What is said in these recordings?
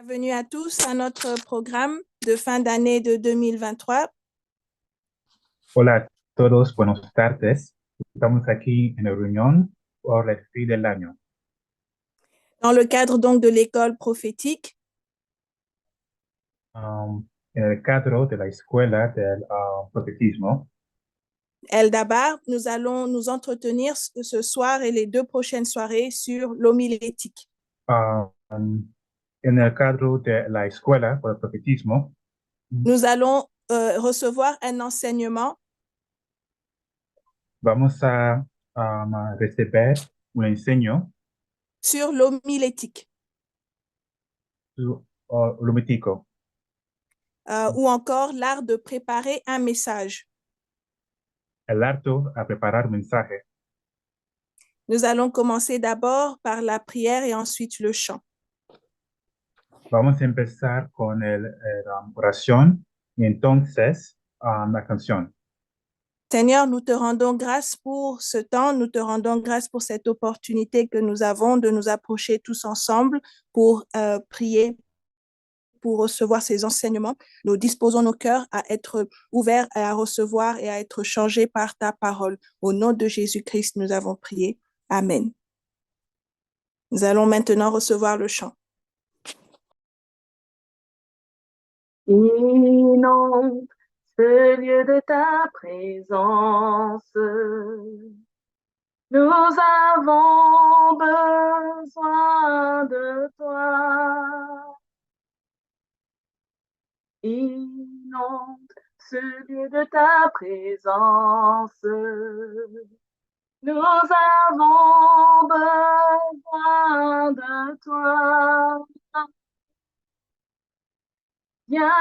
Bienvenue à tous à notre programme de fin d'année de 2023. Hola a todos, buenas tardes. Estamos aquí en la reunión por el fin del año. Dans le cadre donc de l'école prophétique, En el cadro de la escuela del profetismo, El Dabar, nous allons nous entretenir ce soir et les 2 prochaines soirées sur l'homilétique. en el cadro de la escuela por el profetismo, Nous allons recevoir un enseignement vamos a recibir un enseño sur l'homilétique lo mítico, ou encore l'art de préparer un message. el arte a preparar un mensaje. Nous allons commencer d'abord par la prière et ensuite le chant. Vamos a empezar con oración y entonces la canción. Seigneur, nous te rendons grâce pour ce temps, nous te rendons grâce pour cette opportunité que nous avons de nous approcher tous ensemble pour prier, pour recevoir ces enseignements. Nous disposons nos cœurs à être ouverts et à recevoir et à être changés par ta parole. Au nom de Jésus-Christ, nous avons prié. Amen. Nous allons maintenant recevoir le chant. Inonde ce lieu de ta présence. Nous avons besoin de toi. Inonde ce lieu de ta présence. Nous avons besoin de toi. Viens,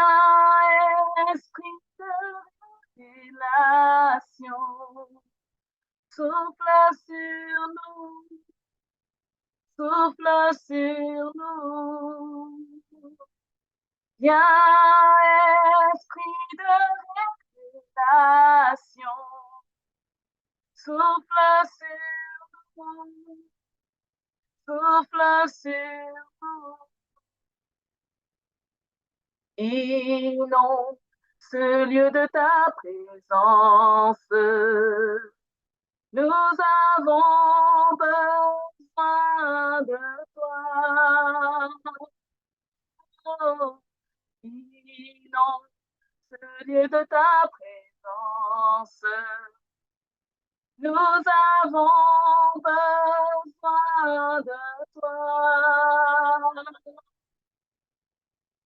esprit de révélation, souffle sur nous, souffle sur nous. Viens, esprit de révélation, souffle sur nous, souffle sur nous. Inonde ce lieu de ta présence. Nous avons besoin de toi. Inonde ce lieu de ta présence. Nous avons besoin de toi.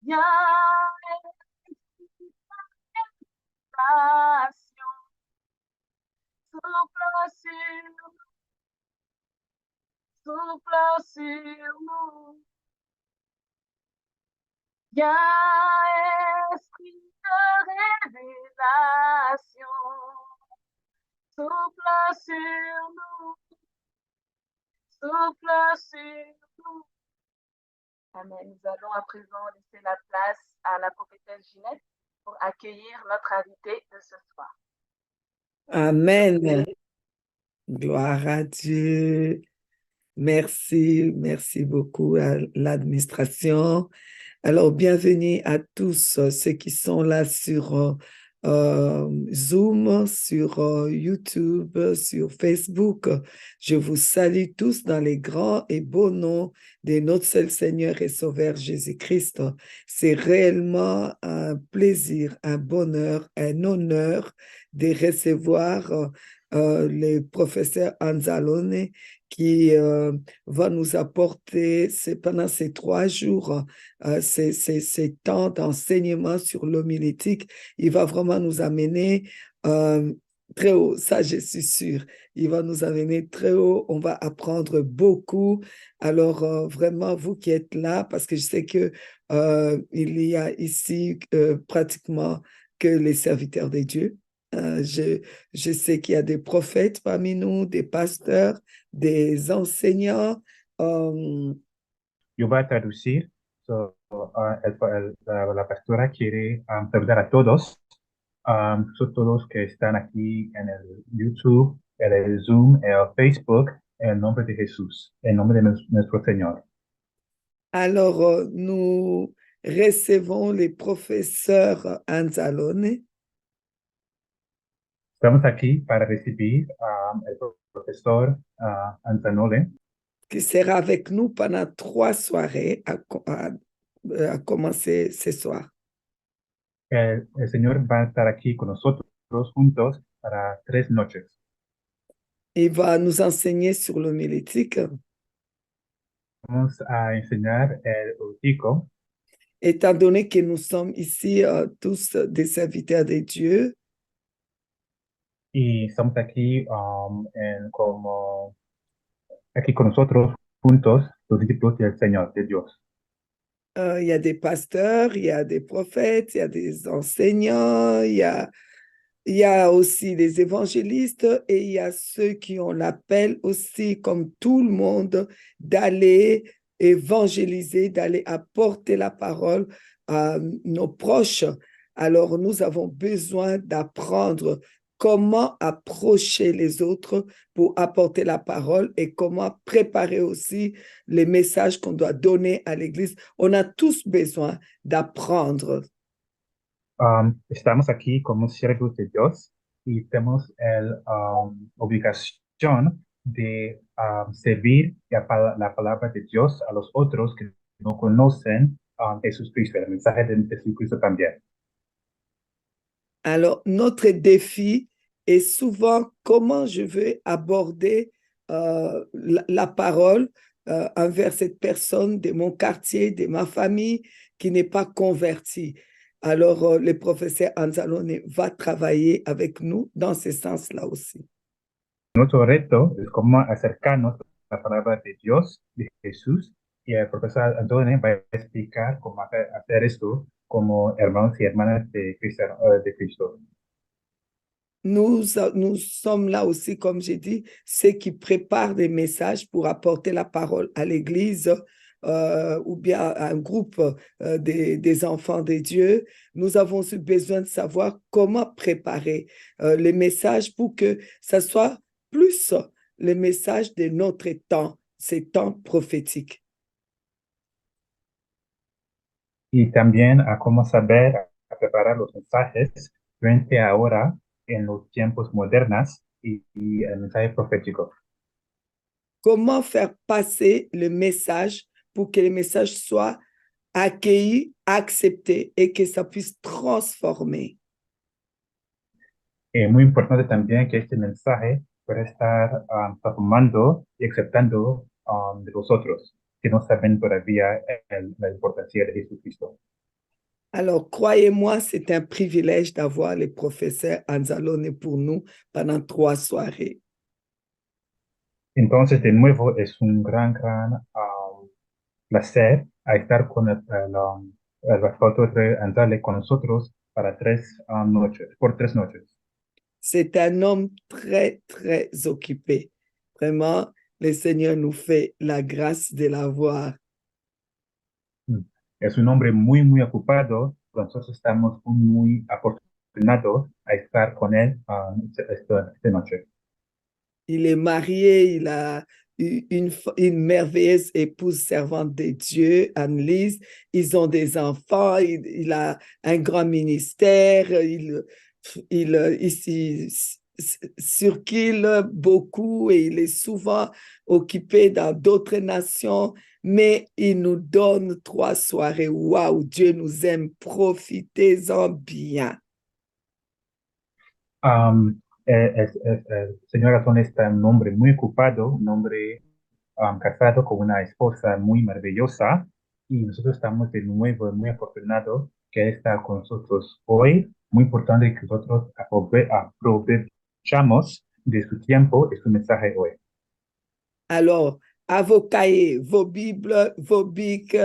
Viens, passion, souffle sur nous. Viens, esprit de révélation, souffle sur nous, souffle sur nous. Amen. Nous allons à présent laisser la place à la prophétesse Ginette pour accueillir notre invité de ce soir. Amen. Gloire à Dieu. Merci, merci beaucoup à l'administration. Alors, bienvenue à tous ceux qui sont là sur Zoom, sur YouTube, sur Facebook. Je vous salue tous dans les grands et beaux noms de notre seul Seigneur et Sauveur Jésus-Christ. C'est réellement un plaisir, un bonheur, un honneur de recevoir le professeur Anzalone qui va nous apporter pendant ces 3 jours ces temps d'enseignement sur l'homilétique. Il va vraiment nous amener très haut, ça je suis sûre. Il va nous amener très haut, on va apprendre beaucoup. Alors vraiment, vous qui êtes là, parce que je sais que il y a ici pratiquement que les serviteurs de Dieu. Je sais qu'il y a des prophètes parmi nous, des pasteurs, des enseignants. Yo voy a traducir. La pastora quiere saludar a todos. Son todos que están aquí en el YouTube, en el Zoom, en el Facebook, en el nombre de Jesús, en nombre de nuestro Señor. Alors, nous recevons les professeurs Anzalone Estamos aquí para recibir al profesor Anzanole, qui sera avec nous pendant 3 soirées à commencer ce soir. el Señor va a estar aquí con nosotros juntos para 3 noches. Il va nous enseigner sur l'homilétique. Vamos a enseñar el Levítico. Étant donné que nous sommes ici tous des serviteurs de Dieu, Y estamos aquí, aquí con nosotros juntos, los discípulos del Señor, de Dios. il y a des pasteurs, il y a des prophètes, il y a des enseignants, il y a aussi des évangélistes et il y a ceux qui ont l'appel aussi, comme tout le monde, d'aller évangéliser, d'aller apporter la parole à nos proches. Alors, nous avons besoin d'apprendre comment approcher les autres pour apporter la parole et comment préparer aussi les messages qu'on doit donner à l'Église. On a tous besoin d'apprendre. Estamos aquí como siervos de Dios y tenemos la obligación de servir la palabra de Dios a los otros que no conocen Jesucristo, el mensaje de Jesucristo también. Alors, notre défi est souvent comment je vais aborder la parole envers cette personne de mon quartier, de ma famille qui n'est pas convertie. Alors, le professeur Anzalone va travailler avec nous dans ce sens-là aussi. Nuestro reto es cómo acercarnos a la palabra de Dios, de Jesús, y el profesor Antonio va a explicar cómo hacer esto como hermanos y hermanas de Cristo. Nous sommes là aussi, comme j'ai dit, ceux qui préparent des messages pour apporter la parole à l'Église ou bien à un groupe des enfants de Dieu. Nous avons aussi besoin de savoir comment préparer les messages pour que ça soit plus le message de notre temps, ces temps prophétiques. Y también a cómo saber a preparar los mensajes frente ahora en los tiempos modernos y el mensaje profético. Comment faire passer le message pour que le message soit accueilli, accepté et que ça puisse transformer. Muy importante también que este mensaje pueda estar transformando y aceptando de los otros que no saben todavía la importancia de Jesucristo. Alors, croyez-moi, c'est un privilège d'avoir les professeurs Anzalone pour nous pendant 3 soirées. Entonces, de nuevo, es un gran placer a estar con el pastor Anzale con nosotros para 3 noches, por 3 noches. C'est un homme très, très occupé. Vraiment, le Seigneur nous fait la grâce de l'avoir. Es un hombre muy, muy ocupado. Nosotros estamos muy afortunados a estar con él esta noche. Il est marié, il a une merveilleuse épouse servante de Dieu, Anne-Lise. Ils ont des enfants, il a un grand ministère, il circule beaucoup et il est souvent occupé dans d'autres nations, mais il nous donne 3 soirées. Waouh, Dieu nous aime, profitez-en bien. El señor Gastón está un hombre muy ocupado, un hombre casado con una esposa muy maravillosa, y nosotros estamos de nuevo muy afortunados que él está con nosotros hoy. Muy importante que nosotros aprovechamos de su tiempo y su mensaje hoy. Alors, à vos cahiers, vos Bibles, vos bics,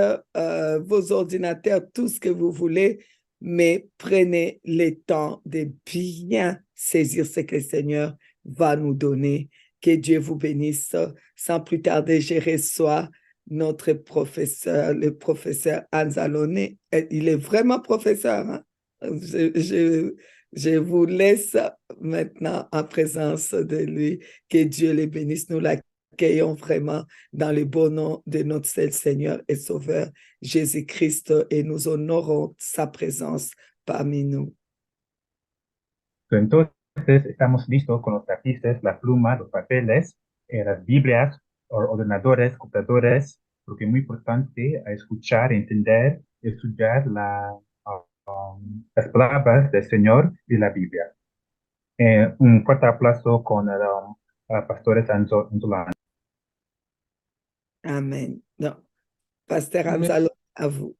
vos ordinateurs, tout ce que vous voulez, mais prenez le temps de bien saisir ce que le Seigneur va nous donner. Que Dieu vous bénisse. Sans plus tarder, je reçois notre professeur, le professeur Anzalone. Il est vraiment professeur. Hein? Je vous laisse maintenant en présence de lui. Que Dieu le bénisse. Nous l'accueillons accueillons vraiment dans le beau nom de notre seul Seigneur et Sauveur Jésus-Christ et nous honorons sa présence parmi nous. Entonces, estamos listos con los lápices, la pluma, los papeles, las Biblias, ordenadores, computadores, porque es muy importante escuchar, entender, estudiar las palabras del Señor y la Biblia. Un fuerte aplauso con el Pastor Anzolano. Amen. Non. Pasteur Mais- Anzalo, à vous.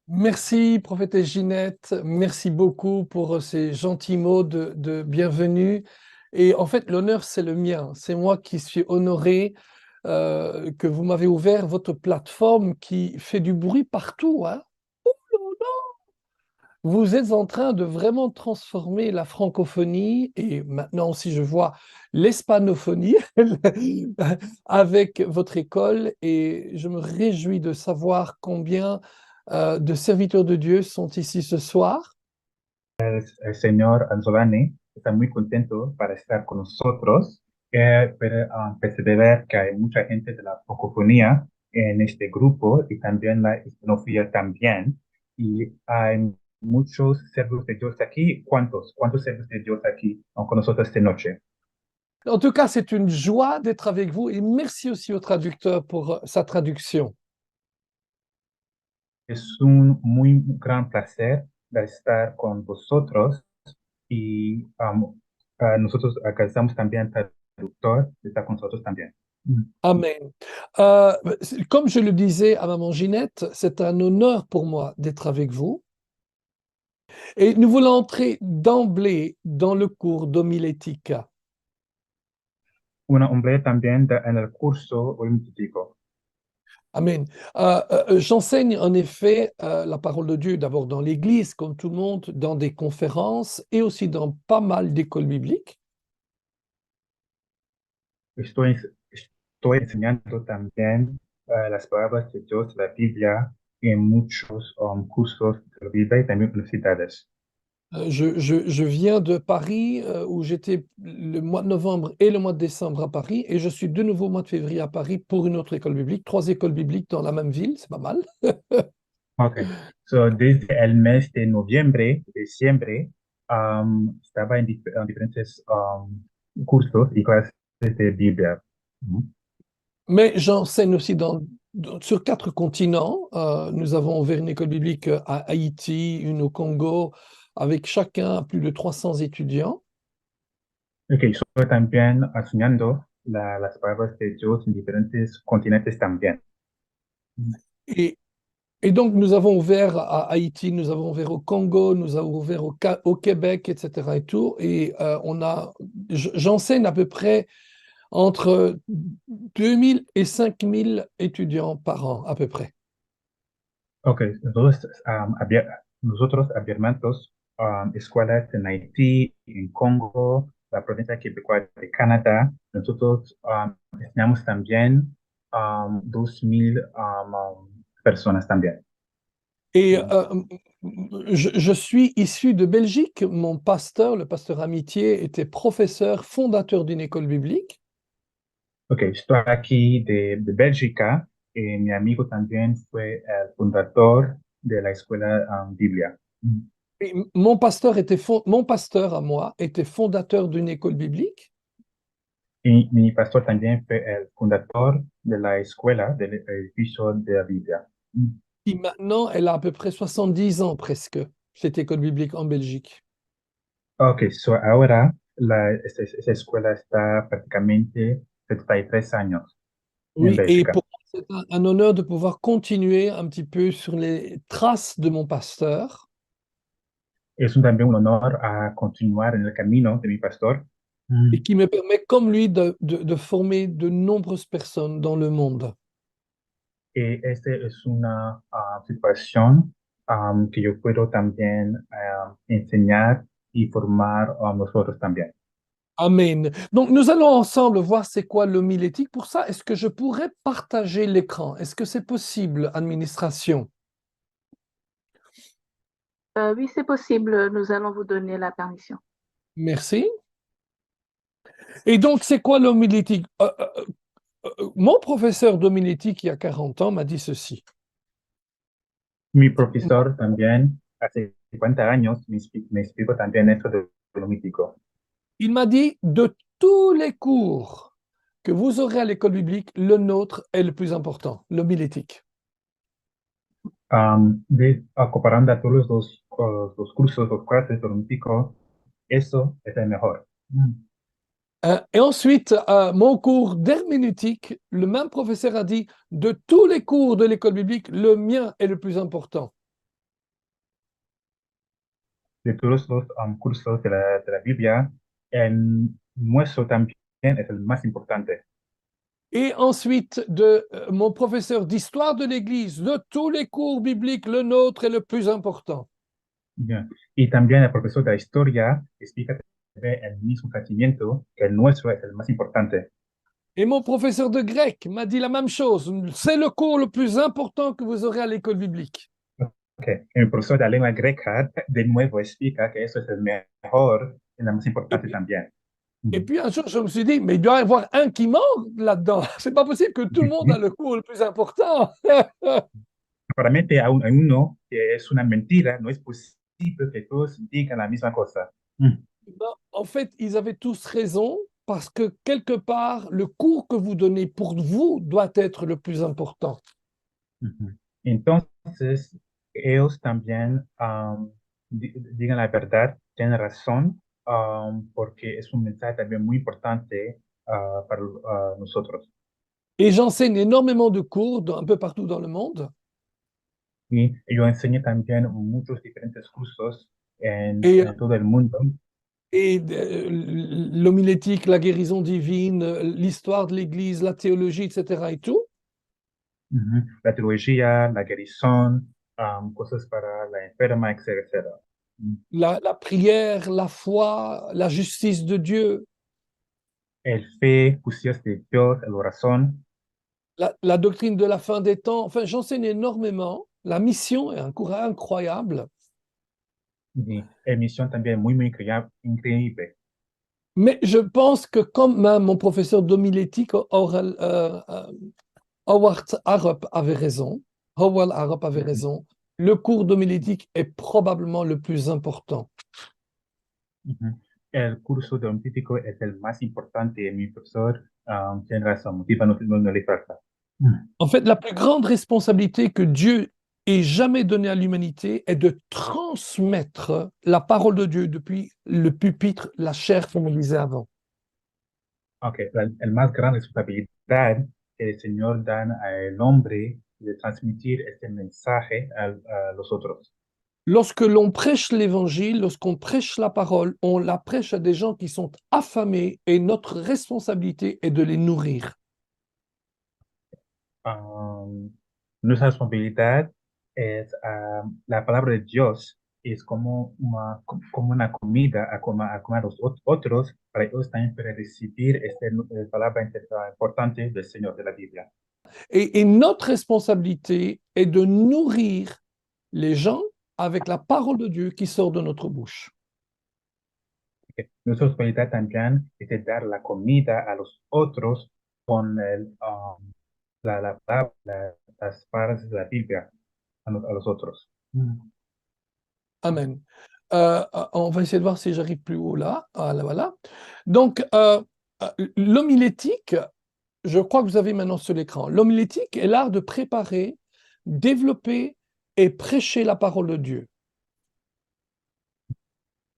Merci, prophétesse Ginette. Merci beaucoup pour ces gentils mots de bienvenue. Et en fait, l'honneur, c'est le mien. C'est moi qui suis honoré que vous m'avez ouvert votre plateforme qui fait du bruit partout, hein. Oh là là. Vous êtes en train de vraiment transformer la francophonie et maintenant aussi je vois l'hispanophonie avec votre école et je me réjouis de savoir combien de serviteurs de Dieu sont ici ce soir. El señor Anzolani está muy contento para estar con nosotros, pero pese de ver que hay mucha gente de la francofonía en este grupo y también la hispanofía también, y hay muchos siervos de Dios aquí. ¿Cuántos siervos de Dios aquí con nosotros esta noche? En tout cas, c'est une joie d'être avec vous et merci aussi au traducteur pour sa traduction. Es un muy gran placer de estar con vosotros y nosotros agradecemos también al traductor de estar con nosotros también. Amen. Comme je le disais à maman Ginette, c'est un honneur pour moi d'être avec vous. Et nous voulons entrer d'emblée dans le cours d'homilétique. Una hombre también en el curso homilético. Amen. J'enseigne en effet la parole de Dieu d'abord dans l'Église, comme tout le monde, dans des conférences et aussi dans pas mal d'écoles bibliques. Estoy enseñando también las palabras de Dios, la Biblia, en muchos cursos de la Biblia y también universidades. Je viens de Paris, où j'étais le mois de novembre et le mois de décembre à Paris, et je suis de nouveau au mois de février à Paris pour une autre école biblique, 3 écoles bibliques dans la même ville, c'est pas mal. Okay. So, desde el mes de noviembre, diciembre, estaba en diferentes cursos y clases de Biblia. Mais j'enseigne aussi sur 4 continents. Nous avons ouvert une école biblique à Haïti, une au Congo, avec chacun plus de 300 étudiants. Ok, estoy también enseñando las palabras de Dios en diferentes continentes también. Et donc, nous avons ouvert à Haïti, nous avons ouvert au Congo, nous avons ouvert au Québec, etc. Et tout. Et j'enseigne à peu près entre 2000 et 5000 étudiants par an, à peu près. Ok, nosotros abiertos escuelas en Haití, en Congo, la provincia quebecois de Canadá. Nosotros enseñamos también 2000 personas también. Et je suis issu de Belgique. Mon pasteur, le pasteur Amitié, était professeur fondateur d'une école biblique. Ok, estoy aquí de Bélgica. Mi amigo también fue el fundador de la escuela Biblia. Et mon pasteur à moi était fondateur d'une école biblique. Y mi pastor también fue el fundador de la escuela del edificio de la Biblia. Et maintenant, elle a à peu près 70 ans presque, cette école biblique en Belgique. Ok, so ahora esa escuela está prácticamente 73 años en Oui, et Bélgica. pour moi, c'est un honneur de pouvoir continuer un petit peu sur les traces de mon pasteur. Es también un honor a continuar en el camino de mi pastor. Et qui me permet, comme lui, de former de nombreuses personnes dans le monde. Y esta es una situación que yo puedo también enseñar y formar a nosotros también. Amen. Donc, nous allons ensemble voir c'est quoi l'homilétique. Pour ça, est-ce que je pourrais partager l'écran? Est-ce que c'est possible, administration? Oui, c'est possible. Nous allons vous donner la permission. Merci. Et donc, c'est quoi l'homilétique? Mon professeur d'homilétique, il y a 40 ans, m'a dit ceci. Mi profesor también, hace 50 años, me explicó también esto de lo mítico. Il m'a dit, de tous les cours que vous aurez à l'école biblique, le nôtre est le plus important, l'homilétique. Comparando a todos los cursos, los clases de lo mítico, eso es el mejor. Et ensuite, mon cours d'herméneutique, le même professeur a dit, de tous les cours de l'école biblique, le mien est le plus important. De todos los cursos de la Biblia, el nuestro también es el más importante. Et ensuite, de mon professeur d'histoire de l'Église, de tous les cours bibliques, le nôtre est le plus important. Bien. Y también el profesor de la historia explica el mismo conocimiento que el nuestro es el más importante. Et mon professeur de grec m'a dit la même chose. C'est le cours le plus important que vous aurez à l'école biblique. Okay. El profesor de la lengua greca de nuevo explica que eso es el mejor y el más importante también. Et puis un jour, je me suis dit, mais il doit y avoir un qui manque là-dedans. C'est pas possible que tout le monde a le cours le plus important. Claramente hay uno que es una mentira, no es posible que todos digan la misma cosa. Ben, en fait, ils avaient tous raison parce que quelque part, le cours que vous donnez pour vous doit être le plus important. Entonces, ellos también digan la verdad, tienen razón, porque es un mensaje también muy importante para nosotros. Et j'enseigne énormément de cours un peu partout dans le monde. Y yo enseño también muchos diferentes cursos Et, en todo el mundo. et l'homilétique, la guérison divine, l'histoire de l'Église, la théologie, etc. et tout. La teología, la guérison, cosas para la enferma, etc. La prière, la foi, la justice de Dieu. El fe, justicia de Dios, el corazón. La doctrine de la fin des temps. Enfin, j'enseigne énormément. La mission est un cours incroyable. Y emisión también muy increíble. Mais je pense que comme mon professeur d'homilétique, Howard Harrop avait raison, le cours d'homilétique est probablement le plus important. El curso de homilético es el más importante y mi profesor tiene razón, motiva no le falta. En fait, la plus grande responsabilité que Dieu ait jamais donnée à l'humanité est de transmettre la parole de Dieu depuis le pupitre, la chair, comme on disait avant. Okay, el más gran responsabilidad que el Señor da al hombre de transmitir este mensaje a los otros. Lorsque l'on prêche l'évangile, lorsqu'on prêche la parole, on la prêche à des gens qui sont affamés et notre responsabilité est de les nourrir. Nuestra responsabilidad es la palabra de Dios es como una comida a comer a los otros para ellos también para recibir esta palabra importante del Señor de la Biblia. Et notre responsabilité est de nourrir les gens avec la parole de Dieu qui sort de notre bouche. Nuestra responsabilidad también es de dar la comida a los otros con las palabras de la Biblia a los otros. Amen. On va essayer de voir si j'arrive plus haut là. Voilà. Donc, l'homilétique, je crois que vous avez maintenant sur l'écran. L'homilétique est l'art de préparer, développer et prêcher la parole de Dieu.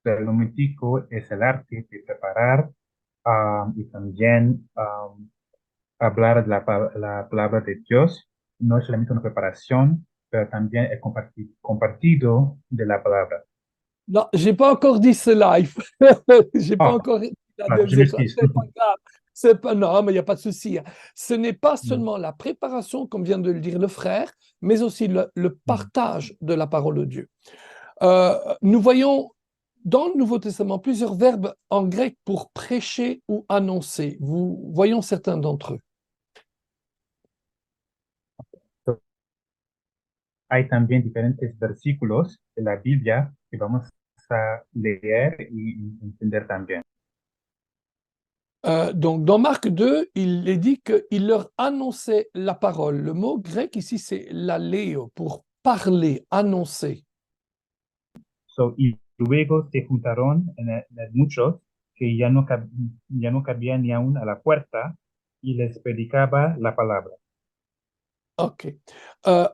El homilético es el arte de preparar y también hablar de la palabra de Dios. No es solamente una preparación, pero también el compartido de la palabra. Non, j'ai pas encore dit cela. J'ai pas encore dit la deuxième fois. C'est pas grave. Non, mais il n'y a pas de souci. Ce n'est pas seulement la préparation, comme vient de le dire le frère, mais aussi le partage de la parole de Dieu. Nous voyons dans le Nouveau Testament plusieurs verbes en grec pour prêcher ou annoncer. Voyons certains d'entre eux. Hay también diferentes versículos de la Biblia que vamos a leer y entender también. Donc, dans Marc 2, il est dit qu'il leur annonçait la parole. Le mot grec ici, c'est laleo, pour parler, annoncer. Y luego se juntaron muchos que ya no cabían ni aún a la puerta y les predicaba la palabra. OK.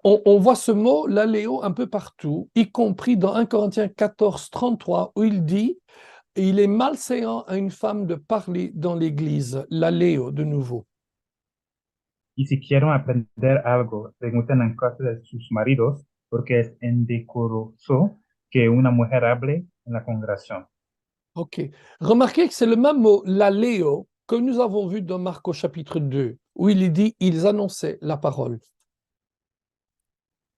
On voit ce mot, laleo, un peu partout, y compris dans 1 Corinthiens 14, 33, où il dit « Il est malséant à une femme de parler dans l'Église », laleo de nouveau. Y si quieren aprender algo, pregunten en casa de sus maridos, porque es indecoroso que una mujer hable en la congregación. OK. Remarquez que c'est le même mot, laleo, que nous avons vu dans Marc au chapitre 2, où il est dit « Ils annonçaient la parole ».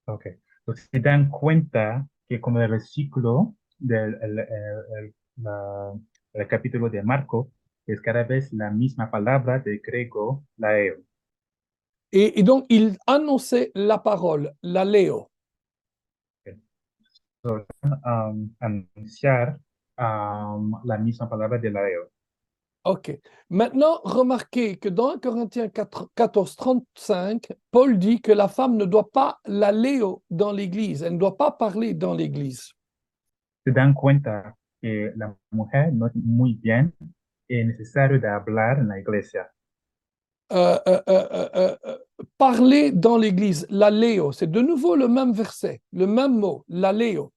Ok. Entonces se dan cuenta que como el versículo el capítulo de Marco es cada vez la misma palabra de griego, laeo. Et donc, ils annonçaient la parole, laleo. So, anunciar la misma palabra de laeo. OK. Maintenant, remarquez que dans 1 Corinthiens 14, 35, Paul dit que la femme ne doit pas laleo dans l'Église, elle ne doit pas parler dans l'Église. Se dan cuenta que la mujer no es muy bien es necesario de hablar en la iglesia. Parler dans l'Église, laleo, c'est de nouveau le même verset, le même mot, laleo.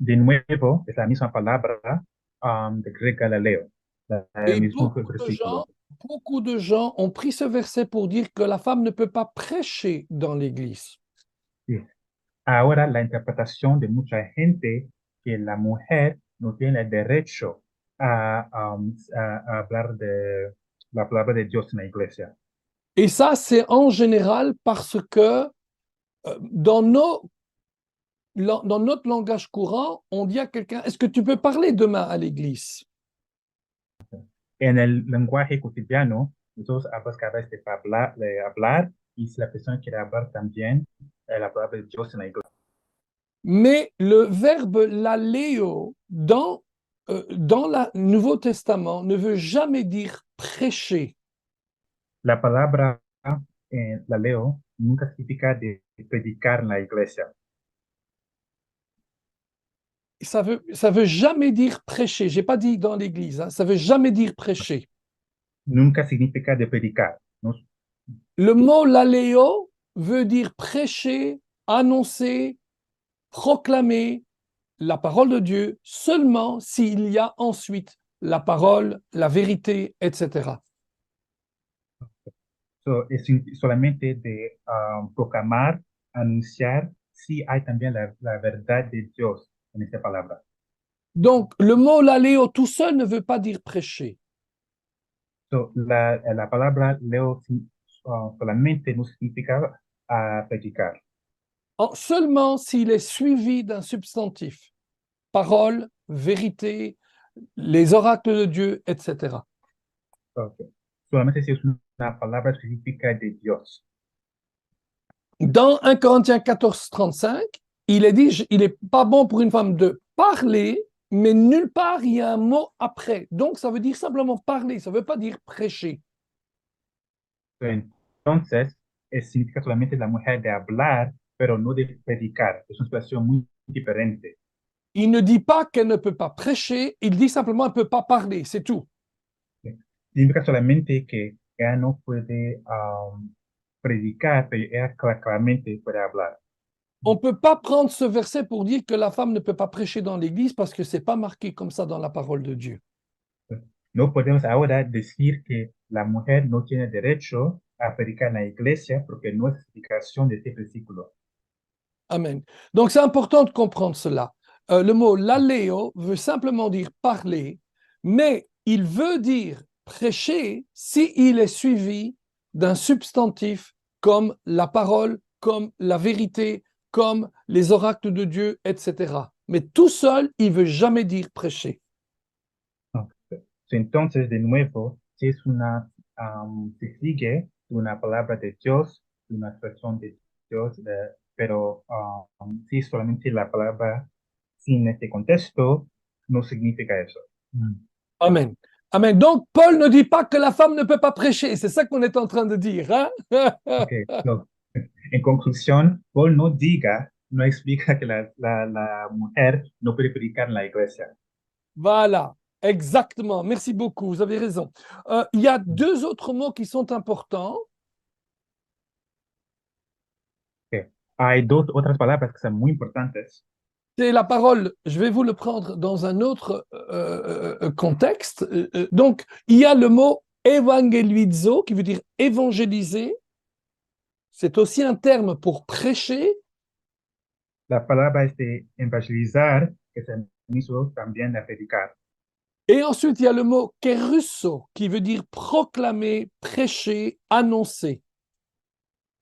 De nuevo, es la misma palabra de griega laleo, el Et mismo versículo. beaucoup de gens ont pris ce verset pour dire que la femme ne peut pas prêcher dans l'Église. Sí. Ahora la interpretación de mucha gente que la mujer no tiene derecho a hablar de la palabra de Dios en la iglesia. Et ça, c'est en général parce que dans notre langage courant, on dit à quelqu'un, est-ce que tu peux parler demain à l'église? En el lenguaje cotidiano, nosotros hablamos cada vez de hablar y si la persona quiere hablar también la palabra de Dios en la iglesia. Mais le verbe laleo dans le Nouveau Testament ne veut jamais dire prêcher. La palabra la leo nunca significa de predicar en la iglesia. Ça veut jamais dire prêcher. J'ai pas dit dans l'église, hein, ça veut jamais dire prêcher. Nunca significa de predicar. ¿No? Le mot laleo veut dire prêcher, annoncer, proclamer la parole de Dieu seulement s'il y a ensuite la parole, la vérité, etc. Es solamente de proclamar, anunciar, si hay también la verdad de Dios en esta palabra. Donc, le mot laleo tout seul ne veut pas dire prêcher. La palabra leo solamente no significa predicar. Seulement s'il est suivi d'un substantif. Parole, vérité, les oracles de Dieu, etc. Okay. Solamente si es una palabra específica de Dios. Dans 1 Corinthiens 14, 35, il est dit, il n'est pas bon pour une femme de parler, mais nulle part il y a un mot après. Donc ça veut dire simplement parler, ça ne veut pas dire prêcher. Entonces, significa solamente la mujer de hablar, pero no de predicar. Es una expresión muy diferente. Il ne dit pas qu'elle ne peut pas prêcher, il dit simplement qu'elle ne peut pas parler, c'est tout. Significa solamente que ella no puede predicar, pero ella claramente puede hablar. On ne peut pas prendre ce verset pour dire que la femme ne peut pas prêcher dans l'église parce que ce n'est pas marqué comme ça dans la parole de Dieu. No podemos ahora decir que la mujer no tiene derecho a predicar en la iglesia porque no es explicación de este versículo. Amen. Donc c'est important de comprendre cela. Le mot laleo veut simplement dire parler, mais il veut dire prêcher s'il est suivi d'un substantif comme la parole, comme la vérité, comme les oracles de Dieu, etc. Mais tout seul, il ne veut jamais dire prêcher. Entonces, de nuevo, si es se sigue una palabra de Dios, una expresión de Dios, pero si solamente la palabra sin este contexto, no significa eso. Amen. Amen. Donc, Paul ne dit pas que la femme ne peut pas prêcher. C'est ça qu'on est en train de dire. Hein? Okay, so, en conclusión, Paul no explica que la mujer no puede predicar en la iglesia. Voilà, exactement. Merci beaucoup. Vous avez raison. Il y a deux autres mots qui sont importants. Okay. Hay dos otras palabras que son muy importantes. C'est la parole, je vais vous le prendre dans un autre contexte. Donc, il y a le mot evangelizo, qui veut dire évangéliser. C'est aussi un terme pour prêcher. La palabra es de evangelizar, que se hizo también de predicar. Et ensuite, il y a le mot kerusso, qui veut dire proclamer, prêcher, annoncer.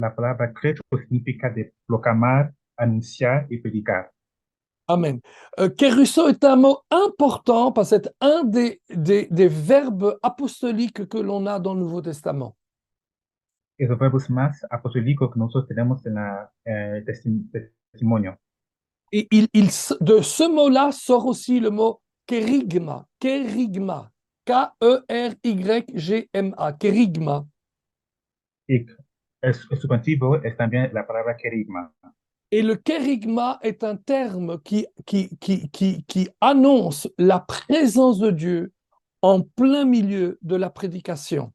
La palabra credo significa de proclamar, anunciar y predicar. Amen. Kerusso est un mot important parce que c'est un des verbes apostoliques que l'on a dans le Nouveau Testament. Es los verbos más apostólicos que nosotros tenemos en la testimonio. Et de ce mot-là sort aussi le mot kérigma, kérigma, K-E-R-Y-G-M-A, kérigma. Y el sustantivo es también la palabra querigma. Et le kérigma est un terme qui annonce la présence de Dieu en plein milieu de la prédication.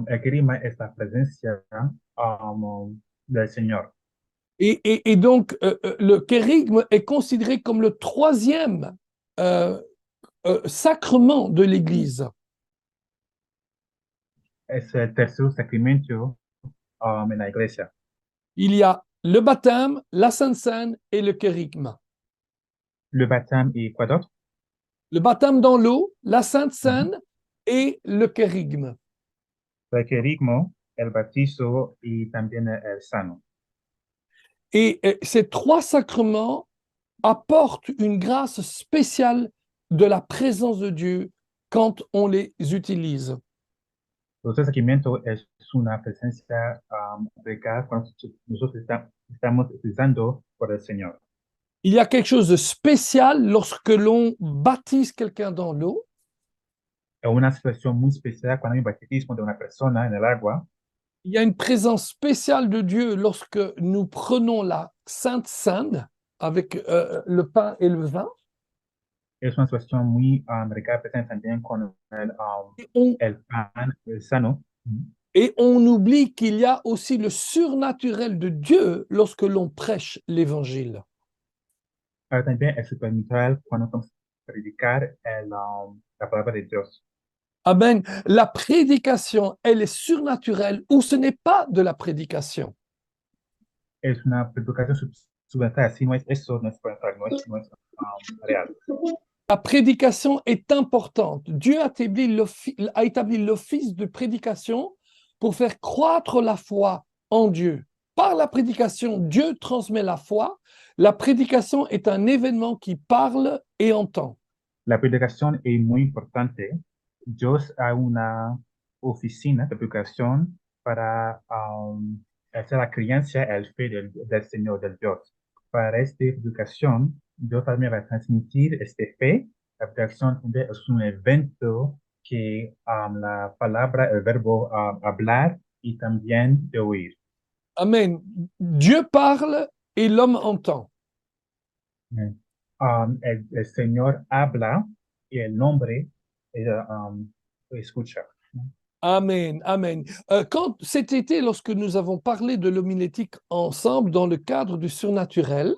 El querigma es la presencia del Señor. Et donc, le kérigme est considéré comme le troisième sacrement de l'Église. Es el tercer sacramento en la iglesia. Il y a le baptême, la Sainte Seine et le kérigme. Le baptême y quoi d'autre? Le baptême dans l'eau, la Sainte Seine et le kérigme. El querigmo, el bautizo y también el sano. Et ces trois sacrements apportent une grâce spéciale de la présence de Dieu quand on les utilise. Los tres sacramentos es una presencia real cuando nosotros estamos utilizando por el Señor. Il y a quelque chose de spécial lorsque l'on baptise quelqu'un dans l'eau. Es una situación muy especial cuando hay un bautismo de una persona en el agua. Il y a une présence spéciale de Dieu lorsque nous prenons la Sainte Seine avec le pain et le vin. Es una situación muy real presente también con el pan, el sano. Et on oublie qu'il y a aussi le surnaturel de Dieu lorsque l'on prêche l'évangile. También es supernatural cuando vamos a predicar la palabra de Dios. Amen. La prédication, elle est surnaturelle ou ce n'est pas de la prédication. Es una predicación supernatural, si no es eso, no es supernatural, no es real. La prédication est importante. Dieu a établi l'office de prédication pour faire croître la foi en Dieu. Par la prédication, Dieu transmet la foi. La prédication est un événement qui parle et entend. La predicación es muy importante. Dios ha una oficina de predicación para hacer la crianza, el fe del Señor, del Dios. Para esta predicación, Dios también va a transmitir este fe. La predicación es un evento que la palabra, el verbo hablar y también de oír. Amen. Dieu parle et l'homme entend. El Señor habla y el hombre escucha. Amen, amen. Quand cet été, lorsque nous avons parlé de l'homilétique ensemble dans le cadre du surnaturel,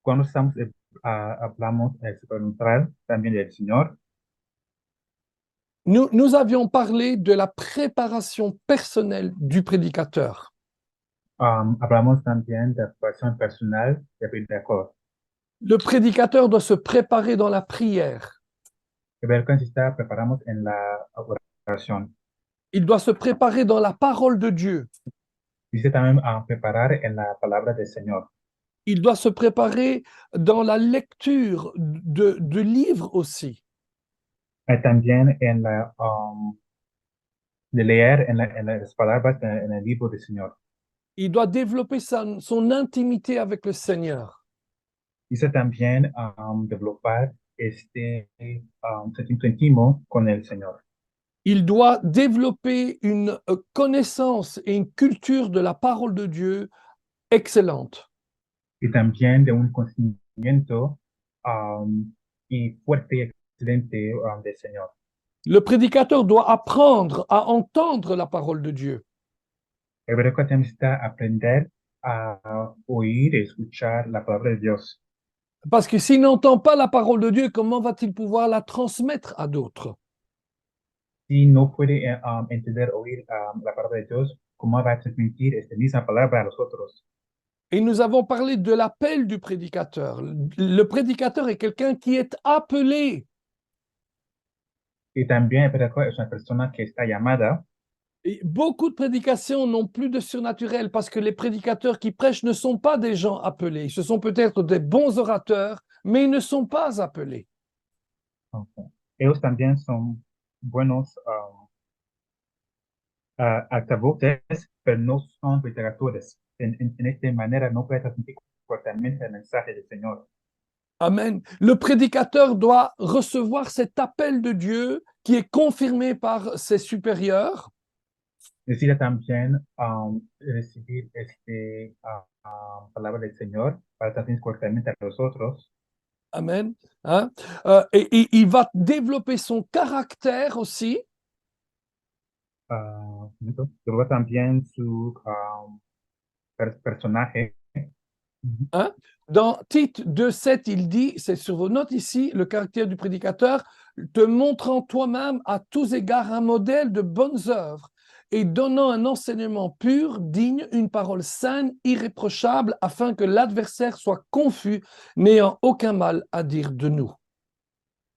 Cuando hablamos supernatural también del Señor, nous avions parlé de la préparation personnelle du prédicateur. hablamos también de la preparación personal del predicador. Le prédicateur doit se préparer dans la prière. El predicador preparamos en la oración. Il doit se préparer dans la parole de Dieu. Dice también preparar en la palabra del Señor. Il doit se préparer dans la lecture de livres aussi. Y también en la de leer en las palabras en el libro del Señor. Il doit développer son intimité avec le Seigneur. Dice también developar sentimiento íntimo con el Señor. Il doit développer une connaissance et une culture de la parole de Dieu excellente. Y también de un conocimiento y fuerte y excelente del Señor. Le prédicateur doit apprendre à entendre la parole de Dieu. El predicador necesita aprender a oír y escuchar la palabra de Dios. Parce que s'il n'entend pas la parole de Dieu, comment va-t-il pouvoir la transmettre à d'autres? Si no puede entender, oír la palabra de Dios, ¿cómo va a transmitir esta misma palabra a los otros? Et nous avons parlé de l'appel du prédicateur. Le prédicateur est quelqu'un qui est appelé. Y también el predicador es una persona que está llamada. Et beaucoup de prédications n'ont plus de surnaturel parce que les prédicateurs qui prêchent ne sont pas des gens appelés. Ce sont peut-être des bons orateurs, mais ils ne sont pas appelés. Okay. Ellos también son buenos altavoces, pero no son predicadores. En esta manera no puede transmitir correctamente el mensaje del Señor. Amen. Le prédicateur doit recevoir cet appel de Dieu qui est confirmé par ses supérieurs. Necesita también recibir palabra del Señor para transmitir correctamente a los otros. Amen. Hein? Et il va développer son caractère aussi. Luego también su personaje. Hein? Dans Tite 2,7, il dit, c'est sur vos notes ici, le caractère du prédicateur, te montrant toi-même à tous égards un modèle de bonnes œuvres et donnant un enseignement pur, digne, une parole saine, irréprochable, afin que l'adversaire soit confus, n'ayant aucun mal à dire de nous.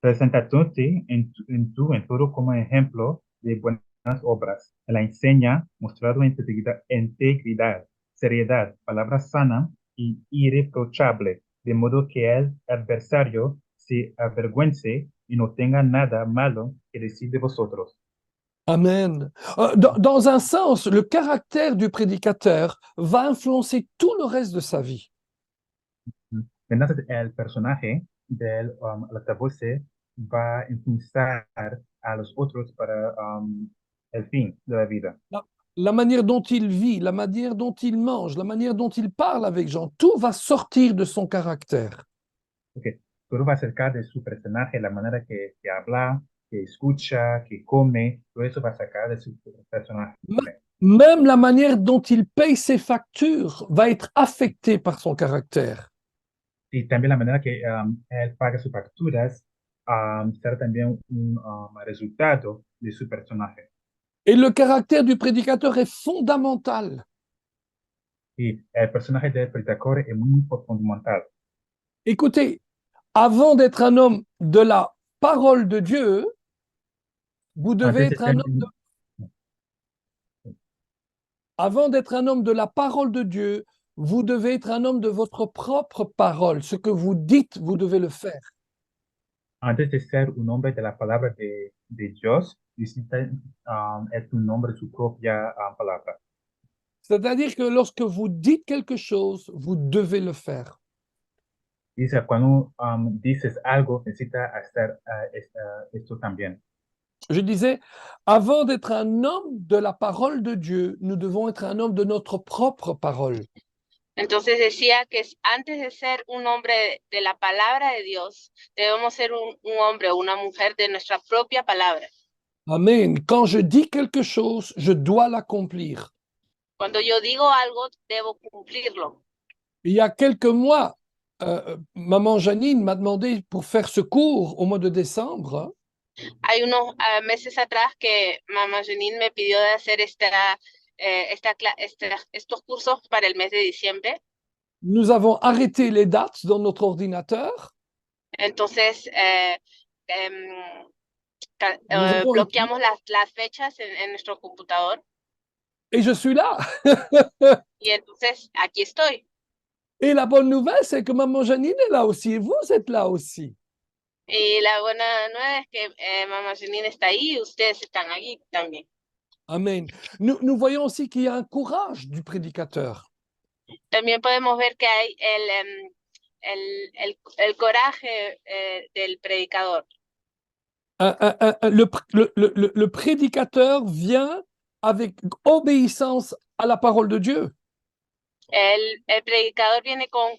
Presentándote en todo como ejemplo de buenas obras. La enseña mostrado integridad, seriedad, palabra sana y irreprochable, de modo que el adversario se avergüence y no tenga nada malo que decir de vosotros. Amen. Dans un sens, le caractère du prédicateur va influencer tout le reste de sa vie. Entonces, el personaje del altavoz va a influenciar a los otros para el fin de la vida. La manière dont il vit, la manière dont il mange, la manière dont il parle avec gens, tout va sortir de son caractère. Okay. Todo va acerca de su personaje, la manera que habla, que escucha, que come, todo eso va a sacar de su personaje. Même la manière dont il paye ses factures va être affectée par son caractère. Y también la manera que él paga sus facturas será también un resultado de su personaje. Et le caractère du prédicateur est fondamental. Y el personaje del predicador es muy fundamental. Écoutez, avant d'être un homme de la parole de Dieu, vous devez être un homme de... Avant d'être un homme de la parole de Dieu, vous devez être un homme de votre propre parole. Ce que vous dites, vous devez le faire. Antes de ser un hombre de la palabra de Dios, necesita être un hombre de su propia palabra. C'est-à-dire que lorsque vous dites quelque chose, vous devez le faire. Dice, cuando dices algo, necesita hacer esto también. Je disais, avant d'être un homme de la parole de Dieu, nous devons être un homme de notre propre parole. Entonces decía que antes de ser un hombre de la palabra de Dios, debemos ser un hombre o una mujer de nuestra propia palabra. Amen. Quand je dis quelque chose, je dois l'accomplir. Cuando yo digo algo, debo cumplirlo. Il y a quelques mois, maman Janine m'a demandé pour faire ce cours au mois de décembre. Hay unos meses atrás que mamá Janine me pidió de hacer estos cursos para el mes de diciembre. Nous avons arrêté les dates dans notre ordinateur. Entonces, bloqueamos las fechas en nuestro computador. Et je suis là. Y entonces, aquí estoy. Et la bonne nouvelle, c'est que maman Janine est là aussi et vous êtes là aussi. Y la buena nueva es que mamá Janine está ahí y ustedes están aquí también. Amen. Nous voyons aussi qu'il y a un courage du prédicateur. También podemos ver que hay el coraje del predicador. Le prédicateur vient avec obéissance à la parole de Dieu. El predicador viene con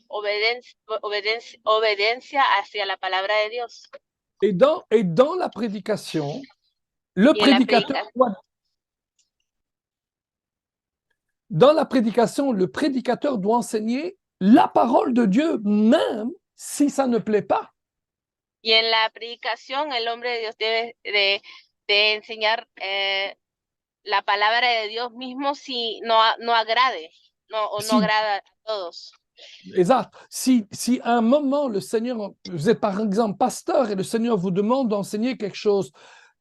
obediencia hacia la palabra de Dios. Et dans la prédication, le Y en la prédicateur doit, dans la prédication, le prédicateur doit enseigner la parole de Dieu, même si ça ne plaît pas. Y en la predicación, el hombre de Dios debe de enseñar la palabra de Dios mismo si no agrade, no agrada a todos. Exact. Si à un moment, le Seigneur, vous êtes par exemple pasteur et le Seigneur vous demande d'enseigner quelque chose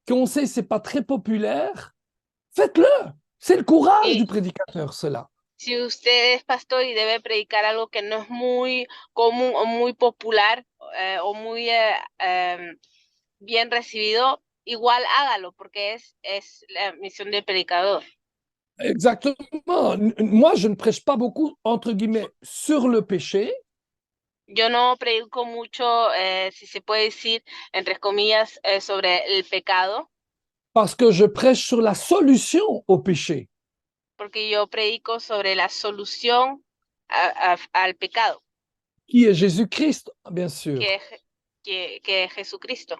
qu'on sait c'est pas très populaire, faites-le. C'est le courage du prédicateur, cela. Si usted es pastor y debe predicar algo que no es muy común o muy popular o muy bien recibido, igual hágalo, porque es la misión del predicador. Exactement. Moi, je ne prêche pas beaucoup, entre guillemets, sur le péché. Yo no predico mucho, si se puede decir, entre comillas, sobre el pecado. Parce que je prêche sur la solution au péché. Porque yo predico sobre la solución al pecado. Qui est Jésus-Christ, bien sûr. Que es Jesucristo.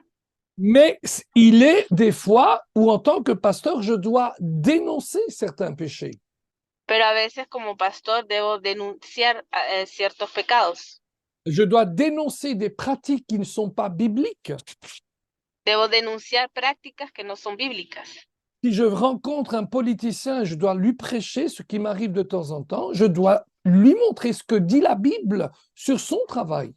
Mais il est des fois où, en tant que pasteur, je dois dénoncer certains péchés. Pero a veces, como pastor, debo denunciar ciertos pecados. Je dois dénoncer des pratiques qui ne sont pas bibliques. Debo denunciar prácticas que no son bíblicas. Si je rencontre un politicien, je dois lui prêcher, ce qui m'arrive de temps en temps, je dois lui montrer ce que dit la Bible sur son travail.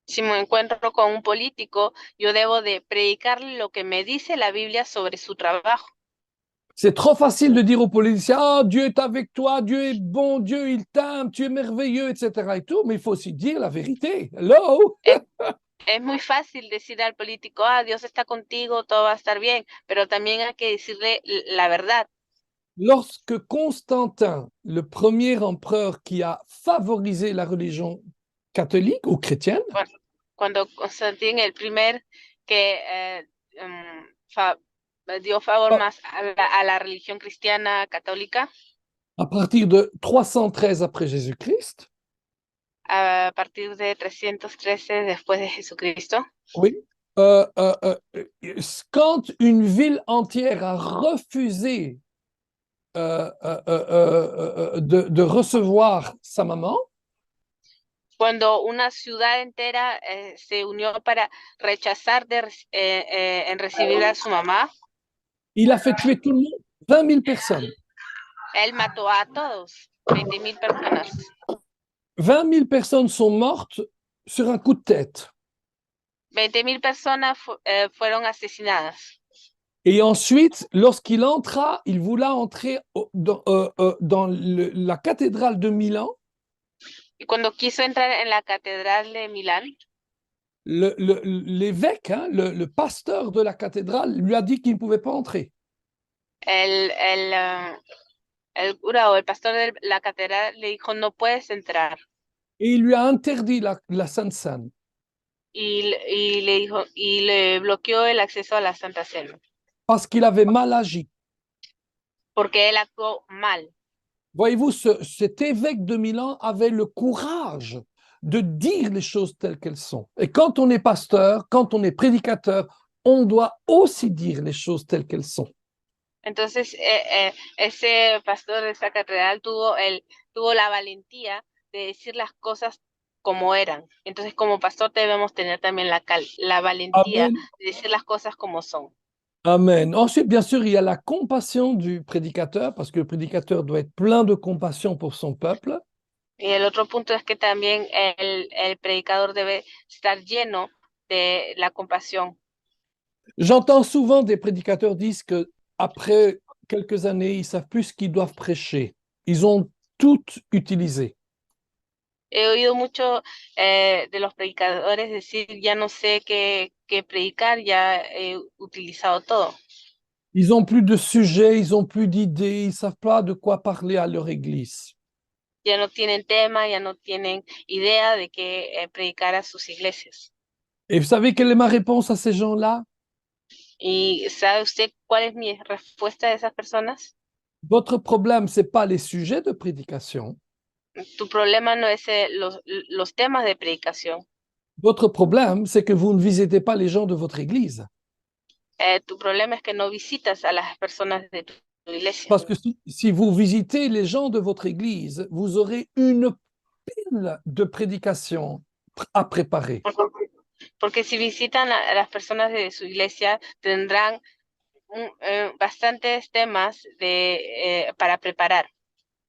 Si me encuentro con un político, yo debo de predicarle lo que me dice la Biblia sobre su trabajo. C'est trop facile de dire aux politiciens, oh, Dieu est avec toi, Dieu est bon, Dieu il t'aime, tu es merveilleux, etc. et tout, mais il faut aussi dire la vérité. Hello? Es muy fácil decir al político, Dios está contigo, todo va a estar bien, pero también hay que decirle la verdad. Lorsque Constantin, le premier empereur qui a favorisé la religion catholique ou chrétienne, cuando Constantin, el primer que dio favor más a la religión cristiana católica, à partir de 313 après Jésus-Christ, a partir de 313 después de Jesucristo, oui, quand une ville entière a refusé de recevoir sa maman, cuando una ciudad entera se unió para rechazar en recibir a su mamá, il a fait tuer tout le monde, 20 000 personnes. Él mató a todos, 20,000 personas. 20 000 personnes sont mortes sur un coup de tête. 20,000 personas fueron asesinadas. Et ensuite, lorsqu'il entra, il voulait entrer dans la cathédrale de Milan. Y cuando quiso entrar en la catedral de Milán, l'évêque, hein, le pasteur de la cathédrale, lui a dit qu'il ne pouvait pas entrer. El cura o el pastor de la catedral le dijo, no puedes entrar. Et il lui a interdit la Sainte Seine. Y le bloqueó el acceso a la Santa Cena. Parce qu'il avait mal agi. Porque él actuó mal. Voyez-vous, cet évêque de Milan avait le courage de dire les choses telles qu'elles sont. Et quand on est pasteur, quand on est prédicateur, on doit aussi dire les choses telles qu'elles sont. Entonces, ese pastor de esa catedral tuvo la valentía de decir las cosas como eran. Entonces, como pastor debemos tener también la valentía Amen. de decir las cosas como son. Amen. Ensuite, bien sûr, il y a la compassion du prédicateur, parce que le prédicateur doit être plein de compassion pour son peuple. Y el otro punto es que también el predicador debe estar lleno de la compasión. J'entends souvent des prédicateurs dire qu'après quelques années, ils ne savent plus ce qu'ils doivent prêcher. Ils ont tout utilisé. He oído mucho de los predicadores decir, ya no sé qué predicar, ya he utilizado todo. Ils n'ont plus de sujets, ils n'ont plus d'idées, ils ne savent pas de quoi parler à leur église. ya no tienen tema, ya no tienen idea de qué predicar a sus iglesias. Et vous savez quelle est ma réponse à ces gens-là? ¿Y sabe usted cuál es mi respuesta a esas personas? Votre problème, ce n'est pas les sujets de prédication. Tu problema no es los temas de predicación. Votre problème, c'est que vous ne visitez pas les gens de votre église. Tu problema es que no visitas a las personas de tu iglesia. Parce que si vous visitez les gens de votre église, vous aurez une pile de prédications à préparer. Porque si visitan a las personas de su iglesia, tendrán bastantes temas para preparar.